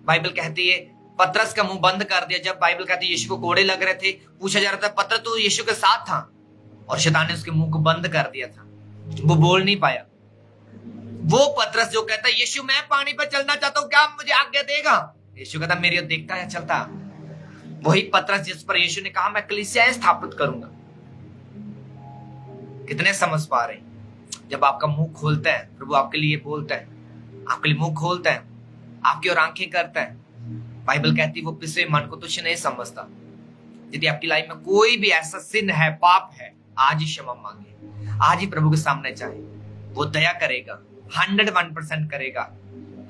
बाइबल कहती है, पतरस का मुंह बंद कर दिया। जब बाइबल कहती है यीशु को कोड़े लग रहे थे, पूछा जा रहा था पतरस तो यीशु के साथ था, और शैतान ने उसके मुंह को बंद कर दिया था, वो बोल नहीं पाया। वो पतरस जो कहता है यीशु मैं पानी पर चलना चाहता हूं, क्या मुझे आज्ञा देगा? यीशु कहता मेरी ओर देखता है चलता। वही पतरस जिस पर यीशु ने कहा मैं कलीसिया स्थापित करूंगा। कितने समझ पा रहे हैं? जब आपका मुंह खोलता है, प्रभु आपके लिए बोलता है, आपके लिए मुंह खोलता है, आपकी ओर आंखें करता है, बाइबल कहती है वो पिसे मन को तुच्छ नहीं समझता। यदि आपकी लाइफ में कोई भी ऐसा सिन है, पाप है, आज ही क्षमा मांगे, आज ही प्रभु के सामने जाए, वो दया करेगा, 101% करेगा।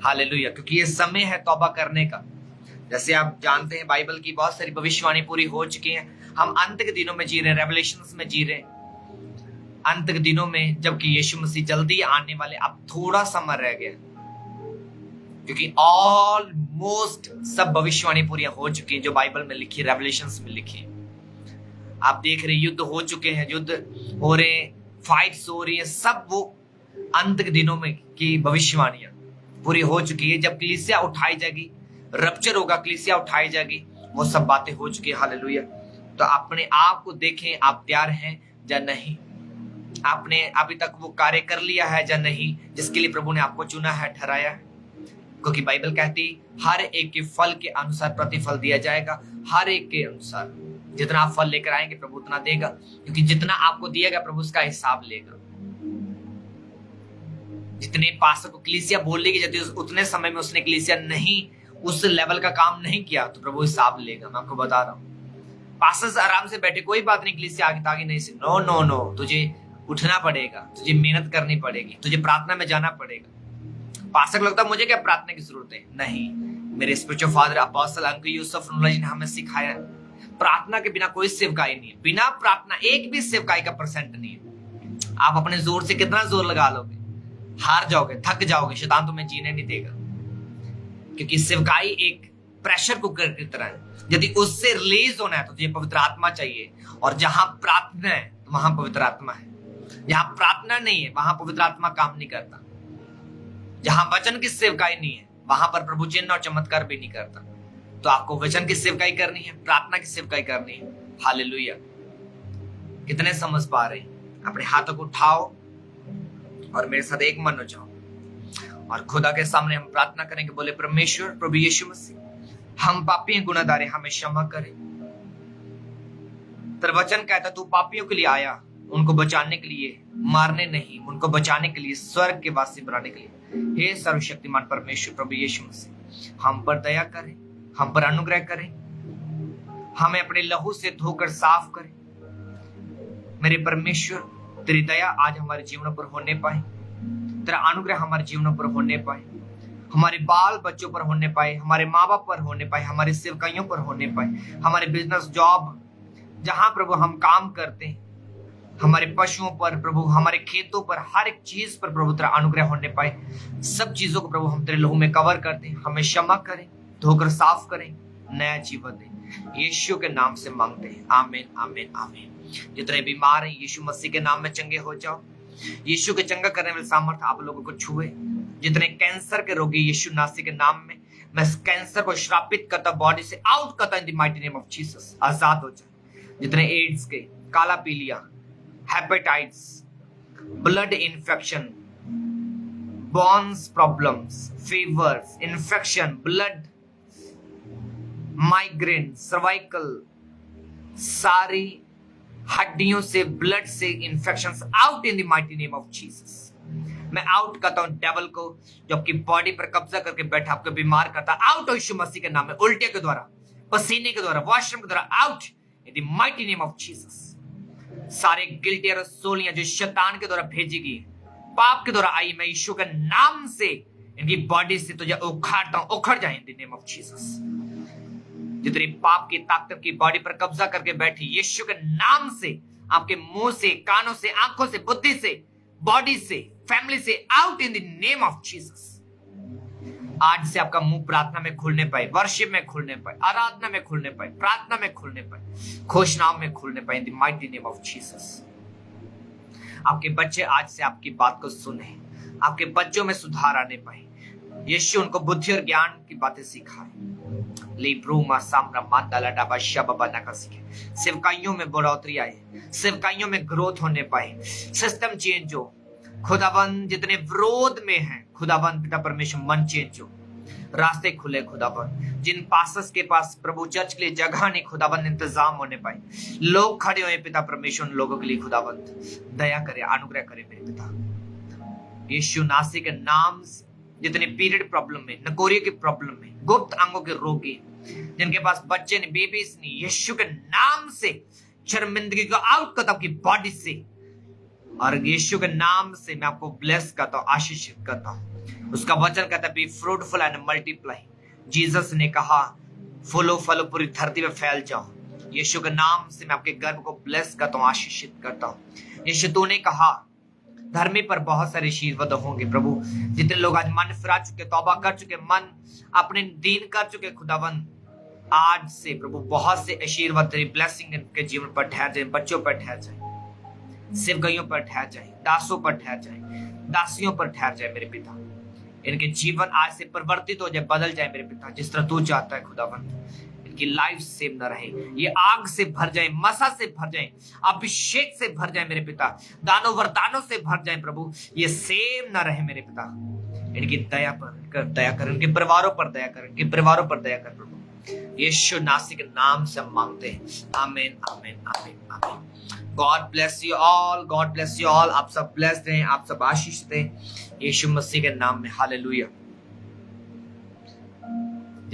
हालेलुया। क्योंकि ये समय है तौबा करने का। जैसे आप जानते हैं बाइबल की बहुत सारी भविष्यवाणी पूरी हो चुकी है। हम अंत के दिनों में जी रहे हैं, रेवलेशंस में जी रहे हैं, अंत के दिनों में, जबकि यीशु मसीह जल्दी आने वाले। अब थोड़ा समय रह गया, क्योंकि ऑलमोस्ट सब भविष्यवाणी पूरी हो चुकी हैं जो बाइबल में लिखी, रेवलेशंस में लिखी। आप देख रहे युद्ध हो चुके हैं, युद्ध हो रहे हैं, फाइट्स हो रही है, सब वो अंत के दिनों में की भविष्यवाणियां पूरी हो चुकी है। जब कलीसिया उठाई जाएगी, रप्चर होगा, कलीसिया उठाई जाएगी, वो सब बातें हो चुकी है। हालेलुया। तो अपने आप को देखें, आप तैयार हैं या नहीं? आपने अभी तक वो कार्य कर लिया है या नहीं जिसके लिए प्रभु ने आपको चुना है, ठहराया है? क्योंकि बाइबल कहती हर एक के फल के अनुसार प्रतिफल दिया जाएगा। हर एक के अनुसार जितना आप फल लेकर आएंगे प्रभु उतना देगा, क्योंकि जितना आपको दिएगा प्रभु उसका हिसाब लेगा। जितने पास्टर को कलीसिया बोल लेगी, यदि उतने समय में उसने कलीसिया नहीं, उस लेवल का काम नहीं किया, तो प्रभु हिसाब लेगा। मैं आपको बता रहा हूँ, पास्टर आराम से बैठे, कोई बात नहीं, कलीसिया आगे आगे नहीं से, नो नो नो, तुझे उठना पड़ेगा, तुझे मेहनत करनी पड़ेगी, तुझे प्रार्थना में जाना पड़ेगा। पास्टर को लगता है मुझे क्या प्रार्थना की जरूरत है? नहीं, मेरे spiritual father apostle uncle Yusuf Noorji ने हमें सिखाया, प्रार्थना के बिना कोई सेवकाई नहीं है। बिना प्रार्थना एक भी सेवकाई का परसेंट नहीं है। आप अपने जोर से कितना जोर लगा लोगे, हार जाओगे, थक जाओगे, शैतान तुम्हें जीने नहीं देगा। क्योंकि सेवकाई एक प्रेशर कुकर की तरह है। यदि उससे रिलीज होना है तो तुझे पवित्र आत्मा चाहिए, और जहां प्रार्थना है वहां पवित्र आत्मा है। जहां प्रार्थना नहीं है वहां पवित्र आत्मा काम नहीं करता। जहां वचन की सेवकाई नहीं है वहां पर प्रभु चिन्ह और चमत्कार भी नहीं करता। तो आपको वचन की सेवकाई करनी है, प्रार्थना की सेवकाई करनी है। हालेलुया। कितने समझ पा रहे हैं? अपने हाथों को उठाओ और मेरे साथ एक मन हो जाओ, और खुदा के सामने हम प्रार्थना करेंगे। बोले, परमेश्वर प्रभु यीशु मसीह, हम पापी हैं, गुनाहगार हैं, हमें क्षमा करें। तेरा वचन कहता तू पापियों के लिए आया, उनको बचाने के लिए, मारने नहीं, उनको बचाने के लिए, स्वर्ग के वासी बनाने के लिए। हे सर्वशक्तिमान परमेश्वर प्रभु यीशु मसीह, हम पर दया करें, हम पर अनुग्रह करें, हमें अपने लहू से धोकर साफ करें। मेरे परमेश्वर, तेरी दया आज हमारे जीवनों पर होने पाए, तेरा अनुग्रह हमारे जीवनों पर होने पाए, हमारे बाल बच्चों पर होने पाए, हमारे माँ बाप पर होने पाए, हमारे सेवकाइयों पर होने पाए, हमारे बिजनेस, जॉब, जहां प्रभु हम काम करते हैं, हमारे पशुओं पर प्रभु, हमारे खेतों पर, हर एक चीज पर प्रभु तेरा अनुग्रह होने पाए। सब चीजों को प्रभु हम तेरे लहू में कवर कर दें, हमें क्षमा करें, धोकर साफ करें, नया जीवन दें। यीशु के नाम से मांगते हैं, आमीन आमीन आमीन। जितने बीमार हैं यीशु मसीह के नाम में चंगे हो जाओ। यीशु के चंगा करने वाले सामर्थ आप लोगों को छुए। जितने कैंसर के रोगी यीशु नासी के नाम में, मैं कैंसर को श्रापित करता, बॉडी से आउट करता in the mighty name of Jesus, आजाद हो जाए। जितने एड्स के, काला पीलिया, hepatitis, blood infection, bones problems, fevers, infection, blood, migraine, cervical, सारी हड्डियों से, ब्लड से infections out in the mighty name of Jesus. मैं आउट करता हूं डेविल को जो आपकी बॉडी पर कब्जा करके बैठा, आपको बीमार करता, आउट हो यीशु मसीह के नाम में। उल्टे के द्वारा, पसीने के द्वारा, वॉशरूम के द्वारा, out in the mighty name of Jesus. सारे गिल्टी और सोलियां जो शैतान के द्वारा भेजी गई, पाप के द्वारा आई, मैं यीशु के नाम से इनकी बॉडी से तुझे उखाड़ता हूं, उखड़ जाए in the name of Jesus. जितनी पाप की ताकत की बॉडी पर कब्जा करके बैठी, यीशु के नाम से, आपके मुंह से, कानों से, आंखों से, बुद्धि से, बॉडी से, फैमिली से, out in the name of Jesus. आज से आपका मुंह प्रार्थना में खुलने पाए, वर्शिप में खुलने पाए, आराधना में खुलने पाए, प्रार्थना में खुलने पाए, घोषणाओं में खुलने पाए इन the mighty name of Jesus. आपके बच्चे आज से आपकी बात को सुने, आपके बच्चों में सुधार आने पाए। यीशु उनको बुद्धि और ज्ञान की बातें सिखाए। सेवकाइयों में बढ़ोतरी आए, सेवकाइयों में ग्रोथ होने पाए, सिस्टम चेंज हो। खुदाबंद जितने विरोध में हैं, खुदाबंद पिता परमेश्वर मन चेंज हो, रास्ते खुले खुदाबंद। जिन पास्टर्स के पास प्रभु चर्च के लिए जगह नहीं, खुदाबंद इंतजाम होने पाए, लोग खड़े हुए पिता परमेश्वर लोगों के लिए खुदाबंद दया करे, अनुग्रह करे मेरे पिता यीशु नासी के नाम से। जितने पीरियड प्रॉब्लम में, नकोरियों की प्रॉब्लम में, गुप्त अंगों के रोगी, जिनके पास बच्चे नहीं, बेबीज नहीं, यीशु के नाम से शर्मिंदगी को आउट करता हूं आपकी बॉडी से, और यीशु के नाम से मैं आपको ब्लेस करता हूं, आशीषित करता हूं। उसका वचन कहता है be fruitful and multiply. Jesus ने कहा फूलो फलो पूरी धरती में फैल जाओ। यीशु के नाम से मैं आपके गर्भ को ब्लेस करता हूं, आशीषित करता हूं। यीशु तूने कहा धर्मी पर बहुत सारे आशीर्वाद होंगे। प्रभु जितने लोग आज मन फिरा चुके, तौबा कर चुके, मन अपने दीन कर चुके, खुदावन आज से प्रभु बहुत से आशीर्वाद तेरी ब्लेसिंग इनके जीवन पर ठहर जाए, बच्चों पर ठहर जाए, सेवकाइयों पर ठहर जाए, दासों पर ठहर जाए, दासियों पर ठहर जाए मेरे पिता। इनके जीवन आज से परिवर्तित हो जाए, बदल जाए मेरे पिता, जिस तरह तू चाहता है खुदावन। इनकी लाइफ सेम न रहे, ये आग से भर जाए, मसा से भर जाए, अभिषेक से भर जाए मेरे पिता, दानों वरदानों से भर जाए प्रभु, ये सेम न रहे मेरे पिता। इनकी दया पर दया कर, इनके परिवारों पर दया कर, इनके परिवारों पर दया कर प्रभु। यीशु नासी के नाम से हम मांगते हैं, आमीन आमीन आमीन आमीन। God bless you all, God bless you all. आप सब ब्लेस्ड हैं, आप सब आशीषित हैं यीशु मसीह के नाम में, हालेलुया।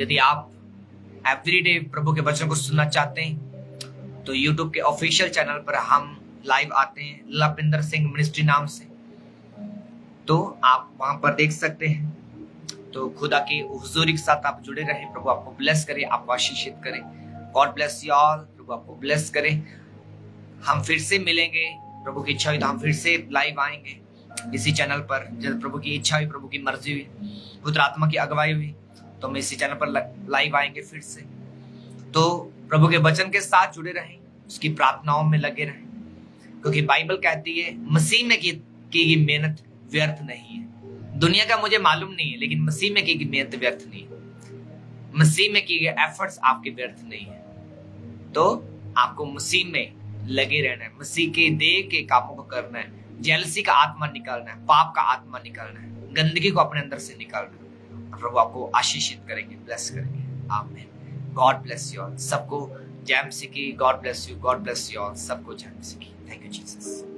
यदि आप एवरीडे प्रभु के वचन को सुनना चाहते हैं तो यूट्यूब के ऑफिशियल चैनल पर हम लाइव आते हैं, लविंदर सिंह मिनिस्ट्री नाम से, तो आप वहां पर देख सकते हैं। तो खुदा की हुजूरी के साथ आप जुड़े रहें। प्रभु आपको ब्लेस करे, आपको आशीषित करे। God bless you all. प्रभु आपको ब्लेस करे। हम फिर से मिलेंगे, प्रभु की इच्छा हुई तो हम फिर से लाइव आएंगे इसी चैनल पर। जब प्रभु की इच्छा हुई, प्रभु की मर्जी हुई, पुत्र आत्मा की अगुवाई हुई, तो हम इसी चैनल पर लाइव आएंगे फिर से। तो प्रभु के वचन के साथ जुड़े रहें, उसकी प्रार्थनाओं में लगे रहें, क्योंकि बाइबल कहती है मसीह में की गई मेहनत व्यर्थ नहीं है। दुनिया का मुझे मालूम नहीं है, लेकिन मसीह में की गई मेहनत व्यर्थ नहीं है। मसीह में किए गए एफर्ट्स आपके व्यर्थ नहीं है। तो आपको मसीह में लगे रहना है, मसीह के देह के कामों को करना है, जेलसी का आत्मा निकालना है, पाप का आत्मा निकालना है, गंदगी को अपने अंदर से निकालना है। और प्रभु आपको आशीषित करेंगे, ब्लेस करेंगे। आमीन। God bless you all. सबको जय मसीह की। God bless you, God bless you all. सबको जय मसीह की। Thank you Jesus.